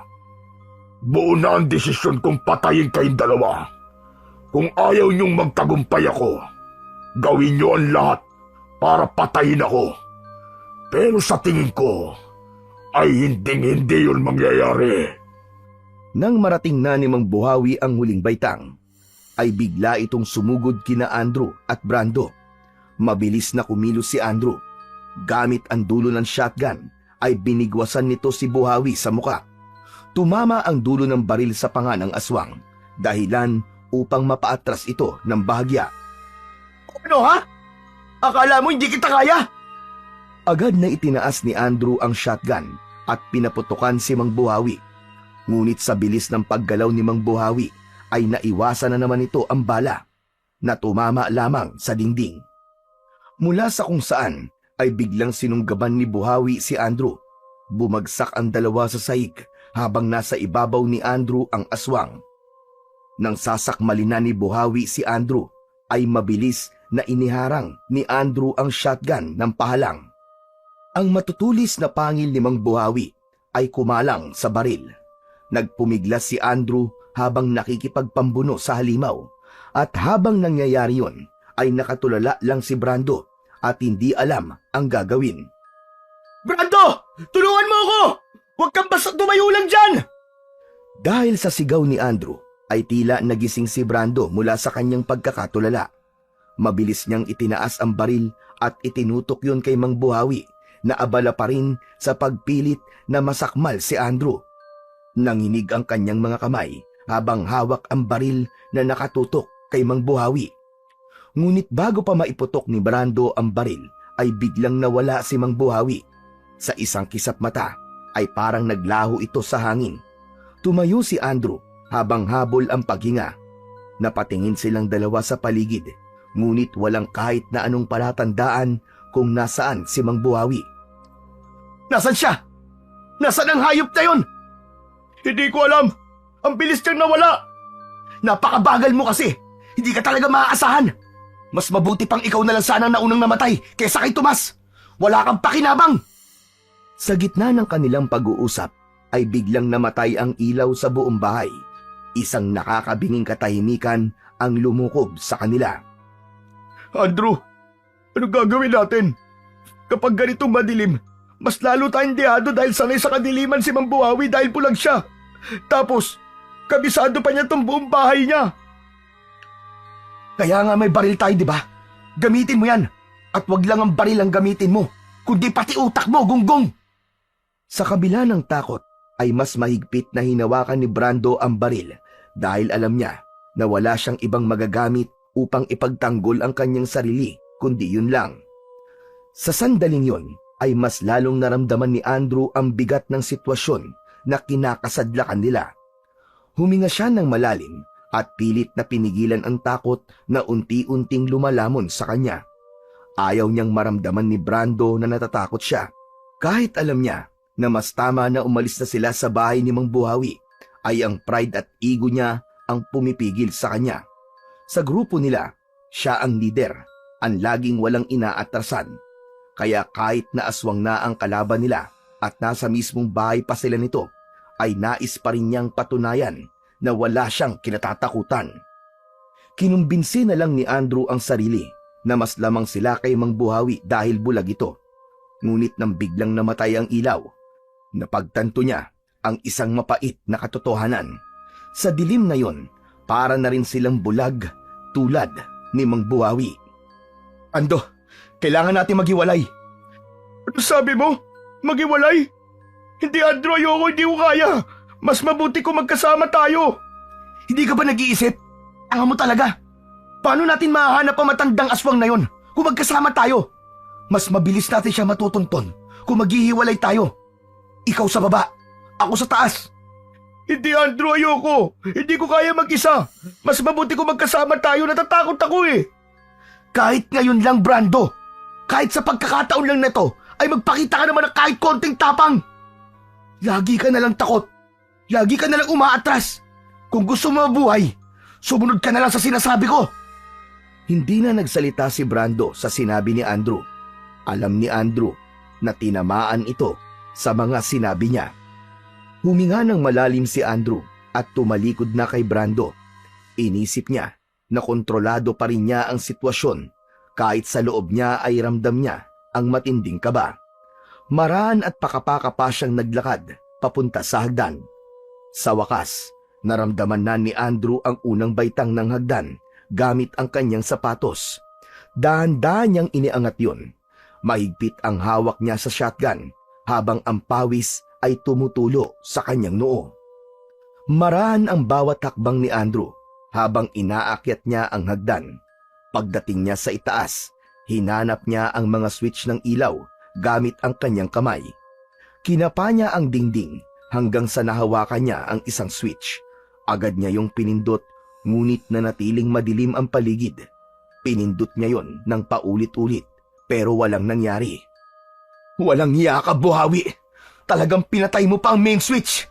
Buo na ang desisyon kong patayin kayong dalawa. Kung ayaw niyong magtagumpay ako, gawin niyo ang lahat para patayin ako. Pero sa tingin ko, ay hindi yun mangyayari. Nang marating na ni Mang Buhawi ang huling baitang, ay bigla itong sumugod kina Andrew at Brando. Mabilis na kumilos si Andrew. Gamit ang dulo ng shotgun, ay binigwasan nito si Buhawi sa muka. Tumama ang dulo ng baril sa panga ng aswang, dahilan upang mapaatras ito ng bahagya. Ano ha? Akala mo hindi kita kaya? Agad na itinaas ni Andrew ang shotgun at pinaputukan si Mang Buhawi. Ngunit sa bilis ng paggalaw ni Mang Buhawi ay naiwasan na naman ito ang bala na tumama lamang sa dingding. Mula sa kung saan ay biglang sinunggaban ni Buhawi si Andrew. Bumagsak ang dalawa sa sahig habang nasa ibabaw ni Andrew ang aswang. Nang sasakmali na ni Buhawi si Andrew ay mabilis na iniharang ni Andrew ang shotgun ng pahalang. Ang matutulis na pangil ni Mang Buhawi ay kumalang sa baril. Nagpumiglas si Andrew habang nakikipagpambuno sa halimaw, at habang nangyayari yon ay nakatulala lang si Brando at hindi alam ang gagawin. Brando! Tulungan mo ako! Huwag kang basta tumayo lang dyan! Dahil sa sigaw ni Andrew ay tila nagising si Brando mula sa kanyang pagkakatulala. Mabilis niyang itinaas ang baril at itinutok yon kay Mang Buhawi na abala pa rin sa pagpilit na masakmal si Andrew. Nanginig ang kanyang mga kamay habang hawak ang baril na nakatutok kay Mang Buhawi. Ngunit bago pa maiputok ni Brando ang baril ay biglang nawala si Mang Buhawi. Sa isang kisap mata ay parang naglaho ito sa hangin. Tumayo si Andrew habang habol ang paghinga. Napatingin silang dalawa sa paligid, ngunit walang kahit na anong palatandaan kung nasaan si Mang Buhawi. Nasaan siya? Nasaan ang hayop na yon? Hindi ko alam. Ang bilis niyang nawala. Napakabagal mo kasi. Hindi ka talaga maaasahan. Mas mabuti pang ikaw na lang sana naunang namatay kaysa kay Tomas. Wala kang pakinabang. Sa gitna ng kanilang pag-uusap ay biglang namatay ang ilaw sa buong bahay. Isang nakakabinging katahimikan ang lumukob sa kanila. Andrew, ano gagawin natin? Kapag ganitong madilim, mas lalo tayong dehado dahil sanay sa kadiliman si Mang Buhawi dahil bulag siya. Tapos, kabisado pa niya tong buong bahay niya. Kaya nga may baril tayo, di ba? Gamitin mo yan. At wag lang ang baril ang gamitin mo, kundi pati utak mo, gunggong. Sa kabila ng takot ay mas mahigpit na hinawakan ni Brando ang baril dahil alam niya na wala siyang ibang magagamit upang ipagtanggol ang kanyang sarili kundi yun lang. Sa sandaling yun ay mas lalong naramdaman ni Andrew ang bigat ng sitwasyon na kinakasadlakan nila. Huminga siya ng malalim at pilit na pinigilan ang takot na unti-unting lumalamon sa kanya. Ayaw niyang maramdaman ni Brando na natatakot siya. Kahit alam niya na mas tama na umalis na sila sa bahay ni Mang Buhawi, ay ang pride at ego niya ang pumipigil sa kanya. Sa grupo nila, siya ang leader, ang laging walang inaatrasan. Kaya kahit na aswang na ang kalaban nila at nasa mismong bahay pa sila nito, ay nais pa rin niyang patunayan na wala siyang kinatatakutan. Kinumbinsi na lang ni Andrew ang sarili na mas lamang sila kay Mang Buhawi dahil bulag ito. Ngunit nang biglang namatay ang ilaw, napagtanto niya ang isang mapait na katotohanan. Sa dilim na yon, para na rin silang bulag tulad ni Mang Buhawi. Ando, kailangan natin maghiwalay. Ano sabi mo? Maghiwalay? Hindi, Andrew, ayoko, hindi ko kaya. Mas mabuti kung magkasama tayo. Hindi ka ba nag-iisip? Tanga mo talaga. Paano natin mahahanap ang matandang aswang na yon kung magkasama tayo? Mas mabilis natin siya matutunton kung maghihiwalay tayo. Ikaw sa baba, ako sa taas. Hindi, Andrew, ayoko. Hindi ko kaya mag-isa. Mas mabuti kung magkasama tayo, natatakot ako eh. Kahit ngayon lang, Brando. Kahit sa pagkakataon lang na to, ay magpakita ka naman ng kahit konting tapang. Lagi ka na lang takot. Lagi ka na lang umaatras. Kung gusto mo mabuhay, Sumunod ka na lang sa sinasabi ko! Hindi na nagsalita si Brando sa sinabi ni Andrew. Alam ni Andrew na tinamaan ito sa mga sinabi niya. Huminga ng malalim si Andrew at tumalikod na kay Brando. Inisip niya na kontrolado pa rin niya ang sitwasyon kahit sa loob niya ay ramdam niya ang matinding kaba. Maraan at pakapaka pa siyang naglakad papunta sa hagdan. Sa wakas, naramdaman na ni Andrew ang unang baitang ng hagdan gamit ang kanyang sapatos. Dahan-dahan niyang iniangat yun. Mahigpit ang hawak niya sa shotgun habang ang pawis ay tumutulo sa kanyang noo. Maraan ang bawat hakbang ni Andrew habang inaakyat niya ang hagdan. Pagdating niya sa itaas, hinanap niya ang mga switch ng ilaw gamit ang kanyang kamay. Kinapa niya ang dingding hanggang sa nahawakan niya ang isang switch. Agad niya yung pinindot, ngunit nanatiling madilim ang paligid. Pinindot niya yon ng paulit-ulit pero walang nangyari. Walang hiya ka, Buhawi! Talagang pinatay mo pa ang main switch!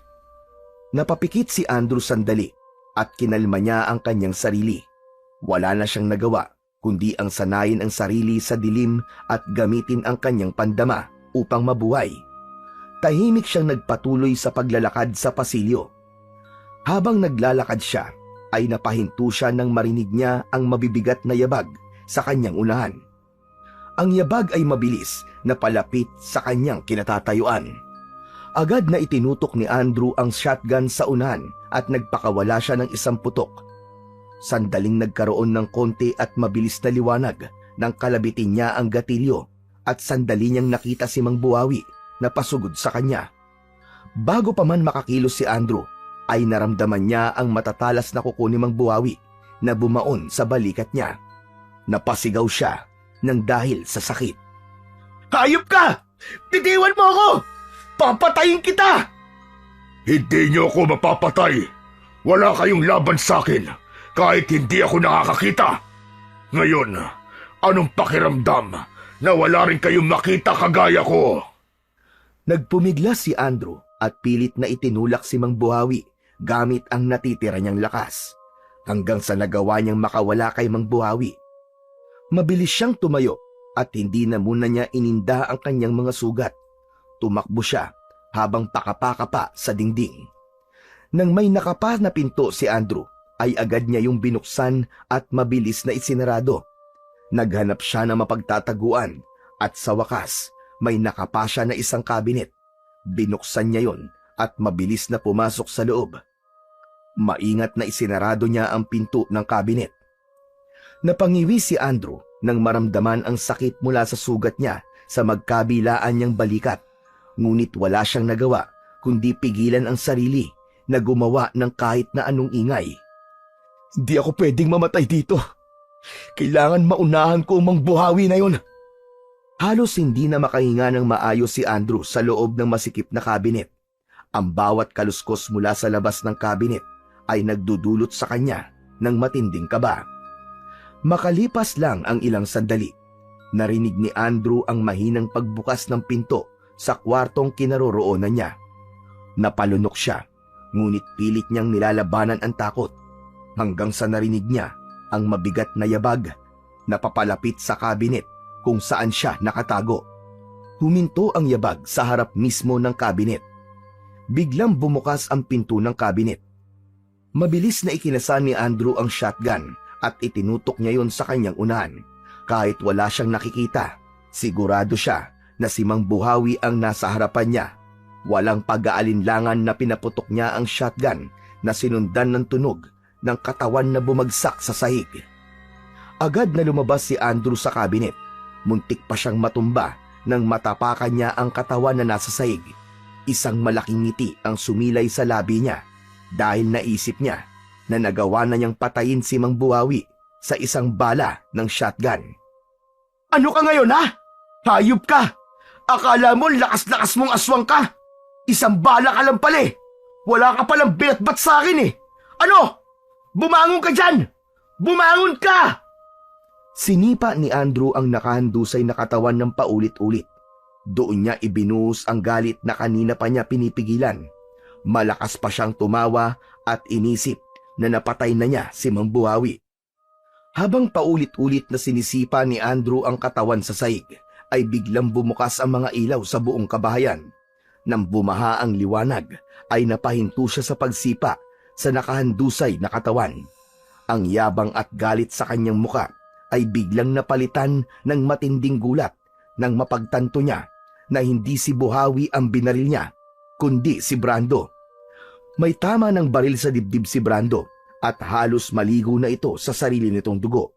Napapikit si Andrew sandali at kinalma niya ang kanyang sarili. Wala na siyang nagawa kundi ang sanayin ang sarili sa dilim at gamitin ang kanyang pandama upang mabuhay. Tahimik siyang nagpatuloy sa paglalakad sa pasilyo. Habang naglalakad siya, ay napahinto siya nang marinig niya ang mabibigat na yabag sa kanyang unahan. Ang yabag ay mabilis na palapit sa kanyang kinatatayuan. Agad na itinutok ni Andrew ang shotgun sa unahan at nagpakawala siya ng isang putok. Sandaling nagkaroon ng konti at mabilis na liwanag nang kalabitin niya ang gatilyo at sandali niyang nakita si Mang Buhawi na pasugod sa kanya. Bago pa man makakilos si Andrew, ay naramdaman niya ang matatalas na kuko ni Mang Buhawi na bumaon sa balikat niya. Napasigaw siya nang dahil sa sakit. Hayop ka! Bitiwan mo ako! Papatayin kita! Hindi niyo ako mapapatay! Wala kayong laban sa akin kahit hindi ako nakakakita! Ngayon, anong pakiramdam na wala rin kayong makita kagaya ko? Nagpumiglas si Andrew at pilit na itinulak si Mang Buhawi gamit ang natitira niyang lakas, hanggang sa nagawa niyang makawala kay Mang Buhawi. Mabilis siyang tumayo at hindi na muna niya ininda ang kanyang mga sugat. Tumakbo siya habang pakapaka pa sa dingding. Nang may nakapa na pinto si Andrew, ay agad niya yung binuksan at mabilis na isinarado. Naghanap siya ng mapagtataguan at sa wakas, may nakapa siya na isang kabinet. Binuksan niya yon at mabilis na pumasok sa loob. Maingat na isinarado niya ang pinto ng kabinet. Napangiwi si Andrew nang maramdaman ang sakit mula sa sugat niya sa magkabilaan niyang balikat. Ngunit wala siyang nagawa kundi pigilan ang sarili na gumawa ng kahit na anong ingay. Hindi ako pwedeng mamatay dito. Kailangan maunahan ko ang Mang Buhawi na yon. Halos hindi na makahinga ng maayos si Andrew sa loob ng masikip na kabinet. Ang bawat kaluskos mula sa labas ng kabinet ay nagdudulot sa kanya ng matinding kaba. Makalipas lang ang ilang sandali, narinig ni Andrew ang mahinang pagbukas ng pinto sa kwartong kinaroroonan niya. Napalunok siya, ngunit pilit niyang nilalabanan ang takot hanggang sa narinig niya ang mabigat na yabag na papalapit sa kabinet kung saan siya nakatago. Huminto ang yabag sa harap mismo ng kabinet. Biglang bumukas ang pinto ng kabinet. Mabilis na ikinasa ni Andrew ang shotgun at itinutok niya yon sa kanyang unahan. Kahit wala siyang nakikita, sigurado siya na si Mang Buhawi ang nasa harapan niya. Walang pag-aalinlangan na pinaputok niya ang shotgun na sinundan ng tunog ng katawan na bumagsak sa sahig. Agad na lumabas si Andrew sa kabinet. Muntik pa siyang matumba nang matapakan niya ang katawan na nasa sahig. Isang malaking ngiti ang sumilay sa labi niya dahil naisip niya na nagawa na niyang patayin si Mang Buhawi sa isang bala ng shotgun. Ano ka ngayon, ha? Hayop ka! Akala mo lakas-lakas mong aswang ka? Isang bala ka lang pala eh! Wala ka palang binatbat sa akin eh! Ano? Bumangon ka dyan! Bumangon ka! Sinipa ni Andrew ang nakahandusay na katawan ng paulit-ulit. Doon niya ibinuhos ang galit na kanina pa niya pinipigilan. Malakas pa siyang tumawa at inisip na napatay na niya si Mang Buhawi. Habang paulit-ulit na sinisipa ni Andrew ang katawan sa sahig, ay biglang bumukas ang mga ilaw sa buong kabahayan. Nang bumaha ang liwanag, ay napahinto siya sa pagsipa sa nakahandusay na katawan. Ang yabang at galit sa kanyang muka ay biglang napalitan ng matinding gulat nang mapagtanto niya na hindi si Buhawi ang binaril niya, kundi si Brando. May tama ng baril sa dibdib si Brando at halos maligo na ito sa sarili nitong dugo.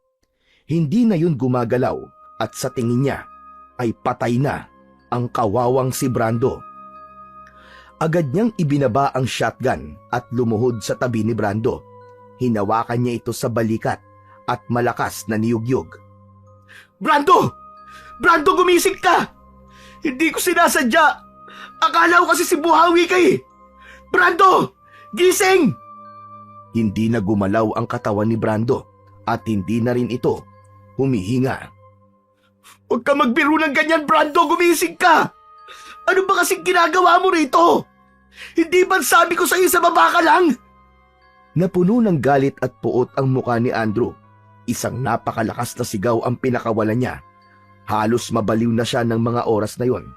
Hindi na yun gumagalaw at sa tingin niya ay patay na ang kawawang si Brando. Agad niyang ibinaba ang shotgun at lumuhod sa tabi ni Brando. Hinawakan niya ito sa balikat at malakas na niyugyug. "Brando! Brando, gumising ka! Hindi ko sinasadya! Akala ko kasi si Buhawi ka eh! Brando! Gising!" Hindi na gumalaw ang katawan ni Brando at hindi na rin ito humihinga. "Huwag ka magbiro ng ganyan, Brando! Gumising ka! Ano ba kasing ginagawa mo rito? Hindi ba sabi ko sa iyo sa baba ka lang?" Napuno ng galit at puot ang mukha ni Andrew. Isang napakalakas na sigaw ang pinakawalan niya. Halos mabaliw na siya ng mga oras na yon.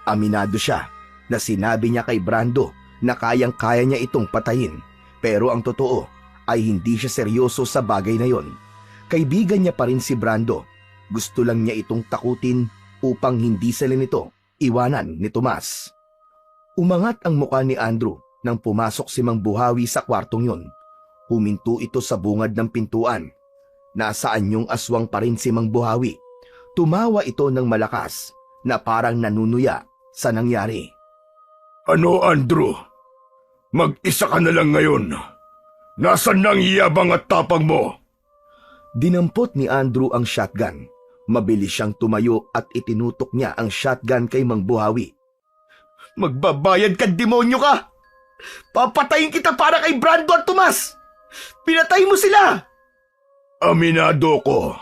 Aminado siya na sinabi niya kay Brando na kayang-kaya niya itong patayin. Pero ang totoo ay hindi siya seryoso sa bagay na yon. Kaibigan niya pa rin si Brando. Gusto lang niya itong takutin upang hindi sila nito iwanan ni Tomas. Umangat ang mukha ni Andrew nang pumasok si Mang Buhawi sa kwartong yon. Huminto ito sa bungad ng pintuan. Nasaan yung aswang pa rin si Mang Buhawi. Tumawa ito ng malakas na parang nanunuya sa nangyari. Ano, Andrew? Mag-isa ka na lang ngayon. Nasaan na ang yabang at tapang mo? Dinampot ni Andrew ang shotgun. Mabilis siyang tumayo at itinutok niya ang shotgun kay Mang Buhawi. "Magbabayad ka, demonyo ka! Papatayin kita para kay Brando at Tomas! Pinatay mo sila!" Aminado ko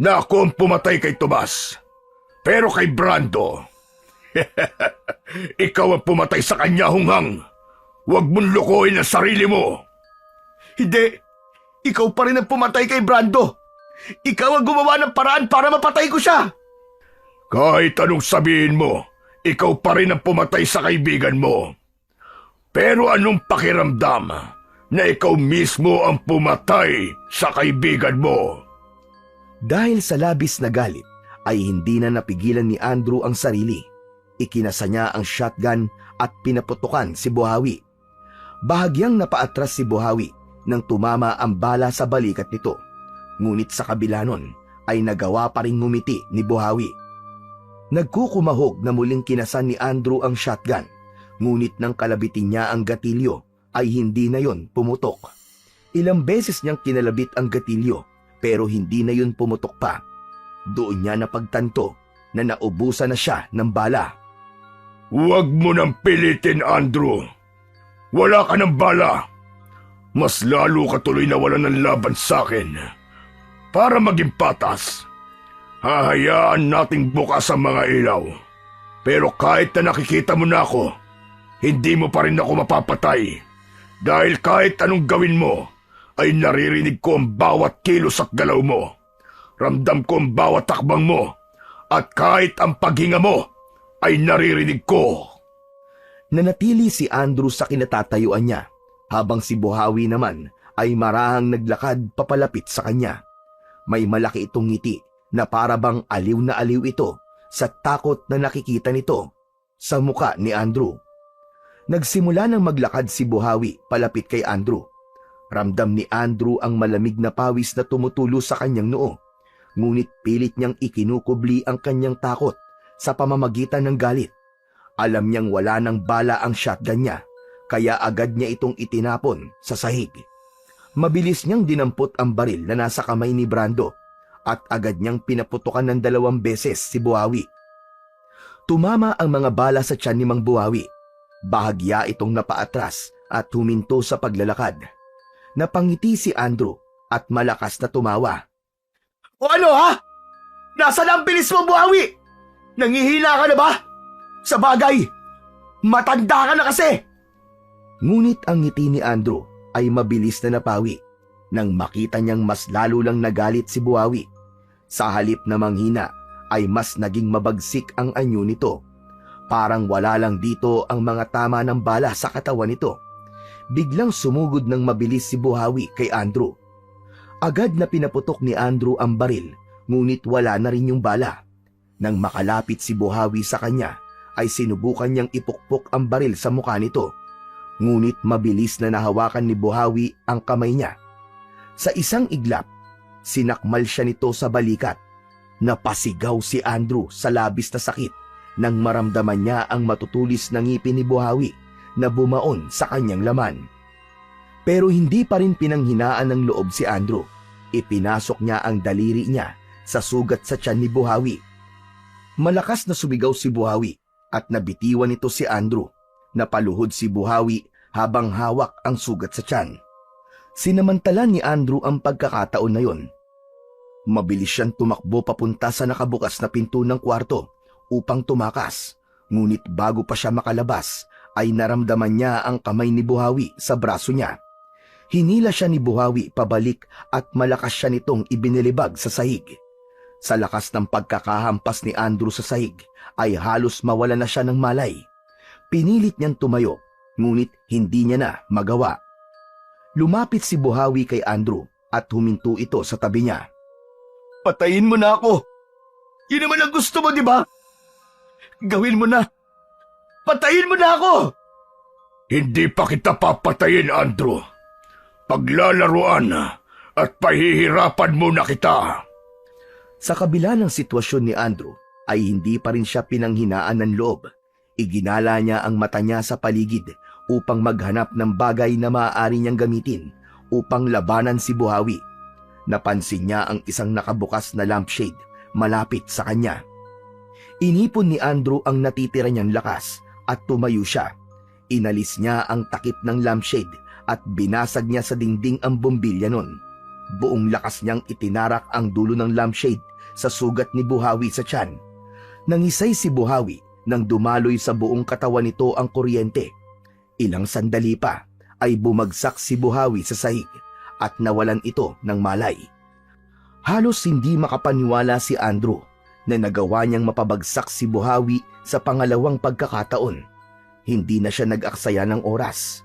na ako ang pumatay kay Tomas. Pero kay Brando, ikaw ang pumatay sa kanya, hunghang. Huwag mong lukuhin ang sarili mo. "Hindi! Ikaw pa rin ang pumatay kay Brando! Ikaw ang gumawa ng paraan para mapatay ko siya!" Kahit anong sabihin mo, ikaw pa rin ang pumatay sa kaibigan mo. Pero anong pakiramdam na ikaw mismo ang pumatay sa kaibigan mo? Dahil sa labis na galit, ay hindi na napigilan ni Andrew ang sarili. Ikinasa niya ang shotgun at pinaputukan si Buhawi. Bahagyang napaatras si Buhawi nang tumama ang bala sa balikat nito. Ngunit sa kabila nun ay nagawa pa rin ngumiti ni Buhawi. Nagkukumahog na muling kinasan ni Andrew ang shotgun. Ngunit nang kalabitin niya ang gatilyo ay hindi na yon pumutok. Ilang beses niyang kinalabit ang gatilyo pero hindi na yon pumutok pa. Doon niya napagtanto na naubusan na siya ng bala. Huwag mo nang pilitin, Andrew. Wala ka ng bala. Mas lalo ka tuloy na wala ng laban sa akin. Para maging patas, hahayaan nating bukas ang mga ilaw. Pero kahit na nakikita mo na ako, hindi mo pa rin ako mapapatay. Dahil kahit anong gawin mo, ay naririnig ko ang bawat kilos at galaw mo. Ramdam ko ang bawat takbang mo. At kahit ang paghinga mo, ay naririnig ko. Nanatili si Andrew sa kinatatayuan niya, habang si Buhawi naman ay marahang naglakad papalapit sa kanya. May malaki itong ngiti na para bang aliw na aliw ito sa takot na nakikita nito sa muka ni Andrew. Nagsimula nang maglakad si Buhawi palapit kay Andrew. Ramdam ni Andrew ang malamig na pawis na tumutulo sa kanyang noo. Ngunit pilit niyang ikinukubli ang kanyang takot sa pamamagitan ng galit. Alam niyang wala ng bala ang shotgun niya, kaya agad niya itong itinapon sa sahig. Mabilis niyang dinampot ang baril na nasa kamay ni Brando at agad niyang pinaputukan ng 2 beses si Buhawi. Tumama ang mga bala sa tiyan ni Mang Buhawi. Bahagya itong napaatras at huminto sa paglalakad. Napangiti si Andrew at malakas na tumawa. "O ano ha? Nasaan ang bilis mo, Buhawi? Nangihina ka na ba? Sa bagay, matanda ka na kasi!" Ngunit ang ngiti ni Andrew ay mabilis na napawi nang makita niyang mas lalo lang nagalit si Buhawi. Sa halip na manghina ay mas naging mabagsik ang anyo nito. Parang wala lang dito ang mga tama ng bala sa katawan nito. Biglang sumugod ng mabilis si Buhawi kay Andrew. Agad na pinaputok ni Andrew ang baril, ngunit wala na rin yung bala. Nang makalapit si Buhawi sa kanya, ay sinubukan niyang ipukpok ang baril sa mukha nito. Ngunit mabilis na nahawakan ni Buhawi ang kamay niya. Sa isang iglap, sinakmal siya nito sa balikat. Napasigaw si Andrew sa labis na sakit nang maramdaman niya ang matutulis na ngipin ni Buhawi na bumaon sa kanyang laman. Pero hindi pa rin pinanghinaan ng loob si Andrew. Ipinasok niya ang daliri niya sa sugat sa tiyan ni Buhawi. Malakas na sumigaw si Buhawi at nabitiwan nito si Andrew. Napaluhod si Buhawi habang hawak ang sugat sa tiyan. Sinamantala ni Andrew ang pagkakataon na yon. Mabilis siyang tumakbo papunta sa nakabukas na pinto ng kwarto upang tumakas. Ngunit bago pa siya makalabas ay naramdaman niya ang kamay ni Buhawi sa braso niya. Hinila siya ni Buhawi pabalik at malakas siya nitong ibinilibag sa sahig. Sa lakas ng pagkakahampas ni Andrew sa sahig ay halos mawala na siya ng malay. Pinilit niyang tumayo, ngunit hindi niya na magawa. Lumapit si Buhawi kay Andrew at huminto ito sa tabi niya. Patayin mo na ako! Yun naman ang gusto mo, di ba? Gawin mo na! Patayin mo na ako! Hindi pa kita papatayin, Andrew. Paglalaruan at pahihirapan mo na kita. Sa kabila ng sitwasyon ni Andrew ay hindi pa rin siya pinanghinaan ng loob. Iginala niya ang mata niya sa paligid upang maghanap ng bagay na maaari niyang gamitin upang labanan si Buhawi. Napansin niya ang isang nakabukas na lampshade malapit sa kanya. Inipon ni Andrew ang natitira niyang lakas at tumayo siya. Inalis niya ang takip ng lampshade at binasag niya sa dingding ang bombilya nun. Buong lakas niyang itinarak ang dulo ng lampshade sa sugat ni Buhawi sa tiyan. Nangisay si Buhawi nang dumaloy sa buong katawan nito ang kuryente. Ilang sandali pa ay bumagsak si Buhawi sa sahig at nawalan ito ng malay. Halos hindi makapaniwala si Andrew na nagawa niyang mapabagsak si Buhawi sa pangalawang pagkakataon. Hindi na siya nag-aksaya ng oras.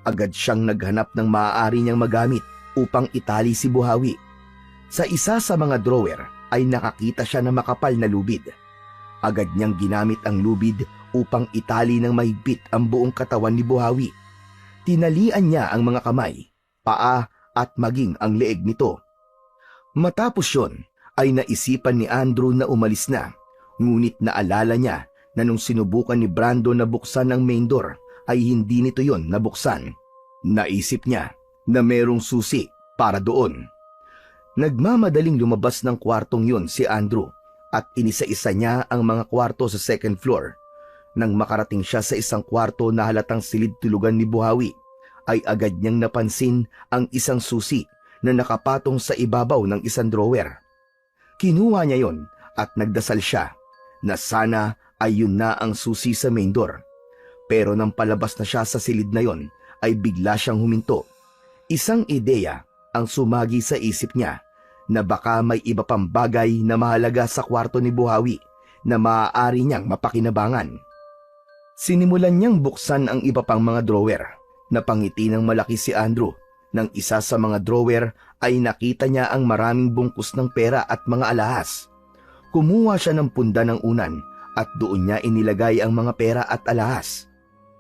Agad siyang naghanap ng maaari niyang magamit upang itali si Buhawi. Sa isa sa mga drawer ay nakakita siya ng makapal na lubid. Agad niyang ginamit ang lubid upang itali ng mahigpit ang buong katawan ni Buhawi. Tinalian niya ang mga kamay, paa at maging ang leeg nito. Matapos yon ay naisipan ni Andrew na umalis na, ngunit naalala niya na nung sinubukan ni Brando na buksan ang main door ay hindi nito yon nabuksan. Naisip niya na merong susi para doon. Nagmamadaling lumabas ng kwartong yon si Andrew at inisa-isa niya ang mga kwarto sa second floor. Nang makarating siya sa isang kwarto na halatang silid tulugan ni Buhawi, ay agad niyang napansin ang isang susi na nakapatong sa ibabaw ng isang drawer. Kinuha niya yon at nagdasal siya na sana ay yun na ang susi sa main door. Pero nang palabas na siya sa silid na yon, ay bigla siyang huminto. Isang ideya ang sumagi sa isip niya na baka may iba pang bagay na mahalaga sa kwarto ni Buhawi na maaari niyang mapakinabangan. Sinimulan niyang buksan ang iba pang mga drawer. Napangiti ng malaki si Andrew. Nang isa sa mga drawer ay nakita niya ang maraming bungkus ng pera at mga alahas. Kumuha siya ng punda ng unan at doon niya inilagay ang mga pera at alahas.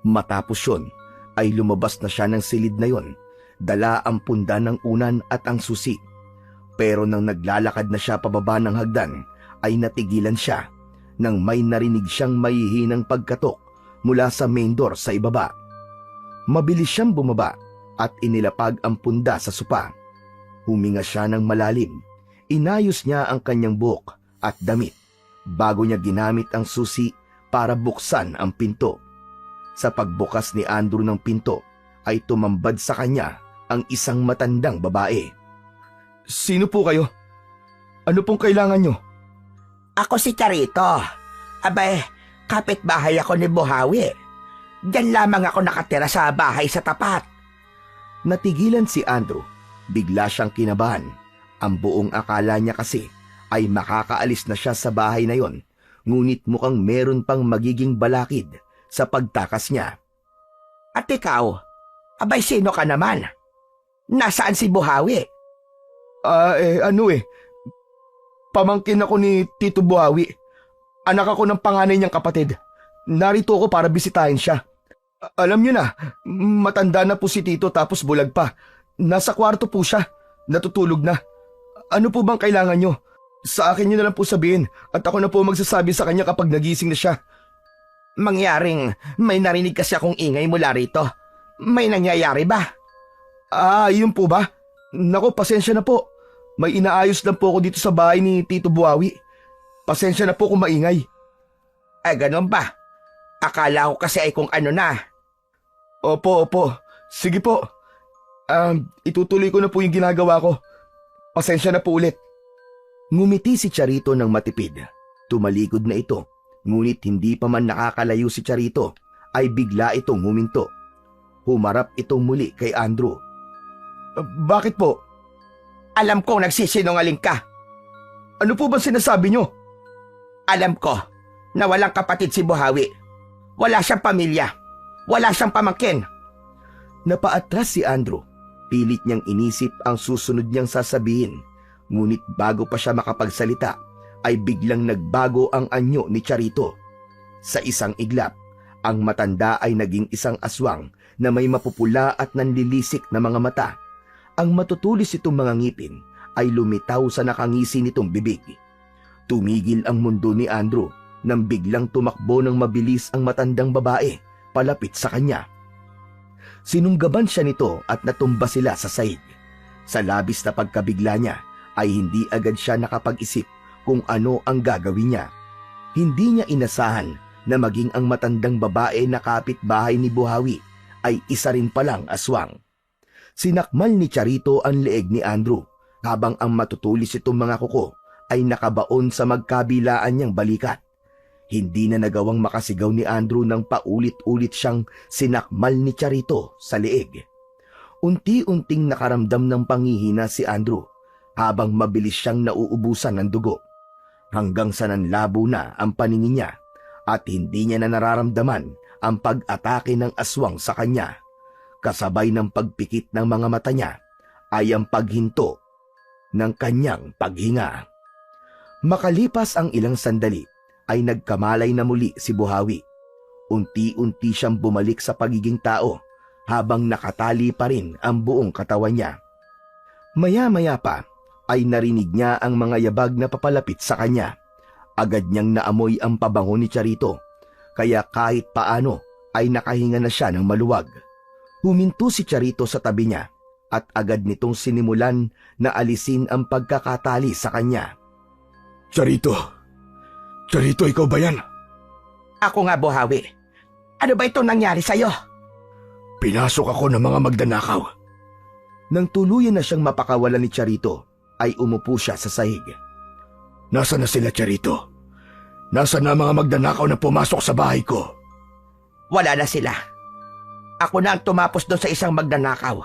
Matapos yun ay lumabas na siya ng silid na yon, dala ang punda ng unan at ang susi. Pero nang naglalakad na siya pababa ng hagdan ay natigilan siya nang may narinig siyang mahihinang pagkatok mula sa main door sa ibaba. Mabilis siyang bumaba at inilapag ang punda sa sopa. Huminga siya ng malalim. Inayos niya ang kanyang buhok at damit bago niya ginamit ang susi para buksan ang pinto. Sa pagbukas ni Andrew ng pinto ay tumambad sa kanya ang isang matandang babae. "Sino po kayo? Ano pong kailangan nyo?" Ako si Charito. Abay, kapitbahay ako ni Buhawi. Diyan lamang ako nakatira sa bahay sa tapat. Natigilan si Andrew. Bigla siyang kinabahan. Ang buong akala niya kasi ay makakaalis na siya sa bahay na yon, ngunit mukhang meron pang magiging balakid sa pagtakas niya. At ikaw, abay sino ka naman? Nasaan si Buhawi? Pamangkin ako ni Tito Buhawi. Anak ako ng panganay niyang kapatid. Narito ako para bisitahin siya. Alam niyo na, matanda na po si Tito tapos bulag pa. Nasa kwarto po siya. Natutulog na. Ano po bang kailangan niyo? Sa akin niyo na lang po sabihin at ako na po magsasabi sa kanya kapag nagising na siya. Mangyaring may narinig kasi akong ingay mula rito. May nangyayari ba? Yun po ba? Nako, pasensya na po. May inaayos lang po ako dito sa bahay ni Tito Buhawi. Pasensya na po kung maingay. Ganun ba? Akala ko kasi ay kung ano na. Opo. Sige po. Itutuloy ko na po yung ginagawa ko. Pasensya na po ulit. Ngumiti si Charito ng matipid. Tumalikod na ito. Ngunit hindi pa man nakakalayo si Charito, ay bigla itong huminto. Humarap itong muli kay Andrew. Bakit po? Alam kong nagsisinungaling ka. Ano po ba sinasabi nyo? Alam ko na walang kapatid si Buhawi. Wala siyang pamilya. Wala siyang pamangkin. Napaatras si Andrew. Pilit niyang inisip ang susunod niyang sasabihin. Ngunit bago pa siya makapagsalita, ay biglang nagbago ang anyo ni Charito. Sa isang iglap, ang matanda ay naging isang aswang na may mapupula at nanlilisik na mga mata. Ang matutulis itong mga ngipin ay lumitaw sa nakangisi nitong bibig. Tumigil ang mundo ni Andrew nang biglang tumakbo ng mabilis ang matandang babae palapit sa kanya. Sinunggaban siya nito at natumba sila sa sahig. Sa labis na pagkabigla niya ay hindi agad siya nakapag-isip kung ano ang gagawin niya. Hindi niya inasahan na maging ang matandang babae na kapitbahay ni Buhawi ay isa rin palang aswang. Sinakmal ni Charito ang leeg ni Andrew habang ang matutulis itong mga kuko ay nakabaon sa magkabilaan niyang balikat. Hindi na nagawang makasigaw ni Andrew nang paulit-ulit siyang sinakmal ni Charito sa leeg. Unti-unting nakaramdam ng panghihina si Andrew habang mabilis siyang nauubusan ng dugo. Hanggang sa nanlabo na ang paningin niya at hindi niya na nararamdaman ang pag-atake ng aswang sa kanya. Kasabay ng pagpikit ng mga mata niya ay ang paghinto ng kanyang paghinga. Makalipas ang ilang sandali ay nagkamalay na muli si Buhawi. Unti-unti siyang bumalik sa pagiging tao habang nakatali pa rin ang buong katawan niya. Maya-maya pa ay narinig niya ang mga yabag na papalapit sa kanya. Agad niyang naamoy ang pabango ni Charito, kaya kahit paano ay nakahinga na siya ng maluwag. Huminto si Charito sa tabi niya at agad nitong sinimulan na alisin ang pagkakatali sa kanya. Charito, ikaw ba yan? Ako nga, Buhawi. Ano ba itong nangyari sa'yo? Pinasok ako ng mga magdanakaw. Nang tuluyan na siyang mapakawalan ni Charito, ay umupo siya sa sahig. Nasaan na sila, Charito? Nasaan na mga magdanakaw na pumasok sa bahay ko? Wala na sila. Ako na ang tumapos doon sa isang magnanakaw.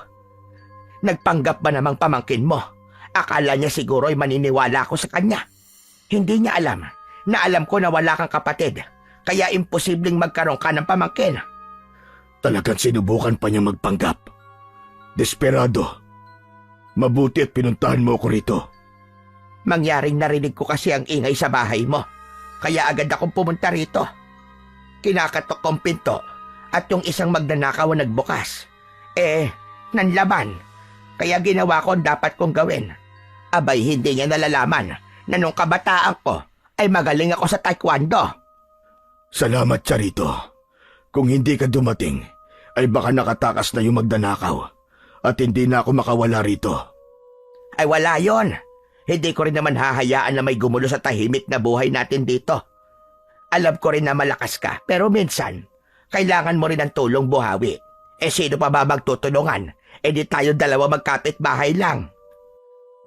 Nagpanggap ba namang pamangkin mo? Akala niya siguro ay maniniwala ako sa kanya. Hindi niya alam na alam ko na wala kang kapatid, kaya imposibleng magkaroon ka ng pamangkin. Talagang sinubukan pa niya magpanggap. Desperado. Mabuti at pinuntahan mo ako rito. Mangyaring narinig ko kasi ang ingay sa bahay mo, kaya agad akong pumunta rito. Kinakatok kong pinto at yung isang magnanakaw ang nagbukas. Nanlaban. Kaya ginawa ko ang dapat kong gawin. Abay, hindi niya nalalaman na nung kabataan ko ay magaling ako sa taekwondo. Salamat, Charito. Kung hindi ka dumating, ay baka nakatakas na yung magdanakaw at hindi na ako makawala rito. Ay wala yon. Hindi ko rin naman hahayaan na may gumulo sa tahimik na buhay natin dito. Alam ko rin na malakas ka, pero minsan, kailangan mo rin ng tulong, Buhawi. Sino pa ba magtutulungan? Di tayo dalawa magkapit bahay lang.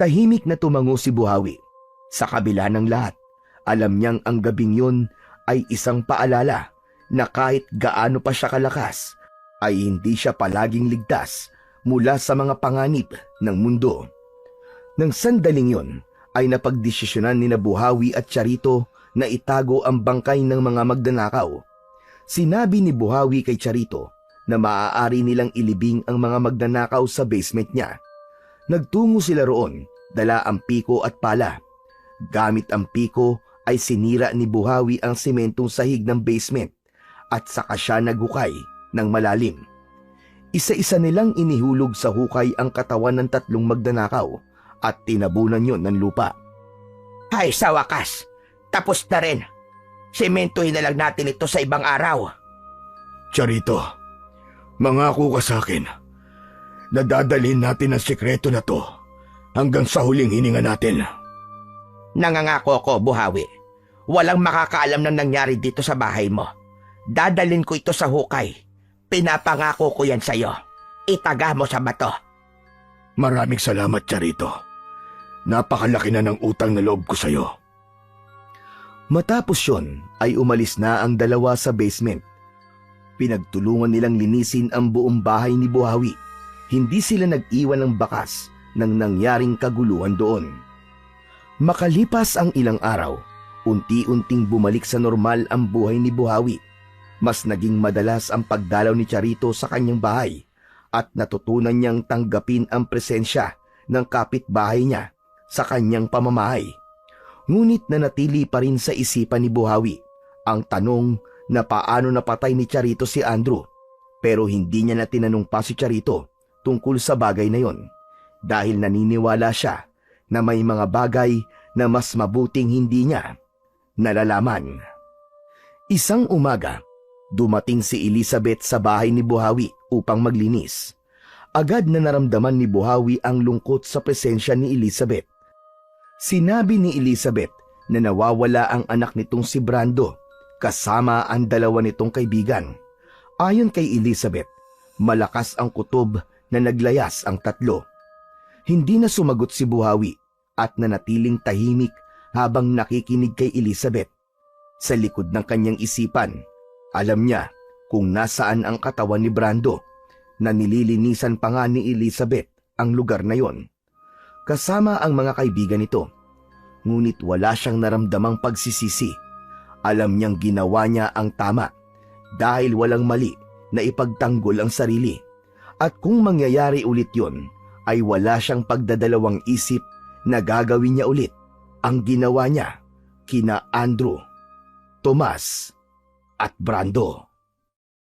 Tahimik na tumango si Buhawi. Sa kabila ng lahat, alam niyang ang gabing yun ay isang paalala na kahit gaano pa siya kalakas, ay hindi siya palaging ligtas mula sa mga panganib ng mundo. Nang sandaling yon ay napagdesisyonan ni Buhawi at Charito na itago ang bangkay ng mga magnanakaw. Sinabi ni Buhawi kay Charito na maaari nilang ilibing ang mga magnanakaw sa basement niya. Nagtungo sila roon, dala ang piko at pala. Gamit ang piko ay sinira ni Buhawi ang sementong sahig ng basement at saka siya naghukay ng malalim. Isa-isa nilang inihulog sa hukay ang katawan ng 3 magnanakaw at tinabunan yon ng lupa. Ay, sa wakas, tapos na rin. Sementohin na lang natin ito sa ibang araw. Charito, mangako ka sa akin na dadalhin natin ang sikreto na to hanggang sa huling hininga natin. Nangangako ako, Buhawi. Walang makakaalam ng nangyari dito sa bahay mo. Dadalhin ko ito sa hukay. Pinapangako ko yan sa'yo. Itaga mo sa bato. Maraming salamat, Charito. Napakalaki na ng utang na loob ko sa'yo. Matapos yon ay umalis na ang dalawa sa basement. Pinagtulungan nilang linisin ang buong bahay ni Buhawi. Hindi sila nag-iwan ng bakas ng nangyaring kaguluhan doon. Makalipas ang ilang araw, unti-unting bumalik sa normal ang buhay ni Buhawi. Mas naging madalas ang pagdalaw ni Charito sa kanyang bahay at natutunan niyang tanggapin ang presensya ng kapitbahay niya sa kanyang pamamahay. Ngunit nanatili pa rin sa isipan ni Buhawi ang tanong na paano napatay ni Charito si Andrew, pero hindi niya na tinanong pa si Charito tungkol sa bagay na yon dahil naniniwala siya na may mga bagay na mas mabuting hindi niya nalalaman. Isang umaga, dumating si Elizabeth sa bahay ni Buhawi upang maglinis. Agad na naramdaman ni Buhawi ang lungkot sa presensya ni Elizabeth. Sinabi ni Elizabeth na nawawala ang anak nitong si Brando kasama ang 2 nitong kaibigan. Ayon kay Elizabeth, malakas ang kutob na naglayas ang 3. Hindi na sumagot si Buhawi at nanatiling tahimik habang nakikinig kay Elizabeth. Sa likod ng kanyang isipan, alam niya kung nasaan ang katawan ni Brando na nililinisan pa nga ni Elizabeth ang lugar na yon, kasama ang mga kaibigan nito. Ngunit wala siyang naramdamang pagsisisi. Alam niyang ginawa niya ang tama dahil walang mali na ipagtanggol ang sarili. At kung mangyayari ulit yon, ay wala siyang pagdadalawang isip na gagawin niya ulit ang ginawa niya kina Andrew, Tomas at Brando.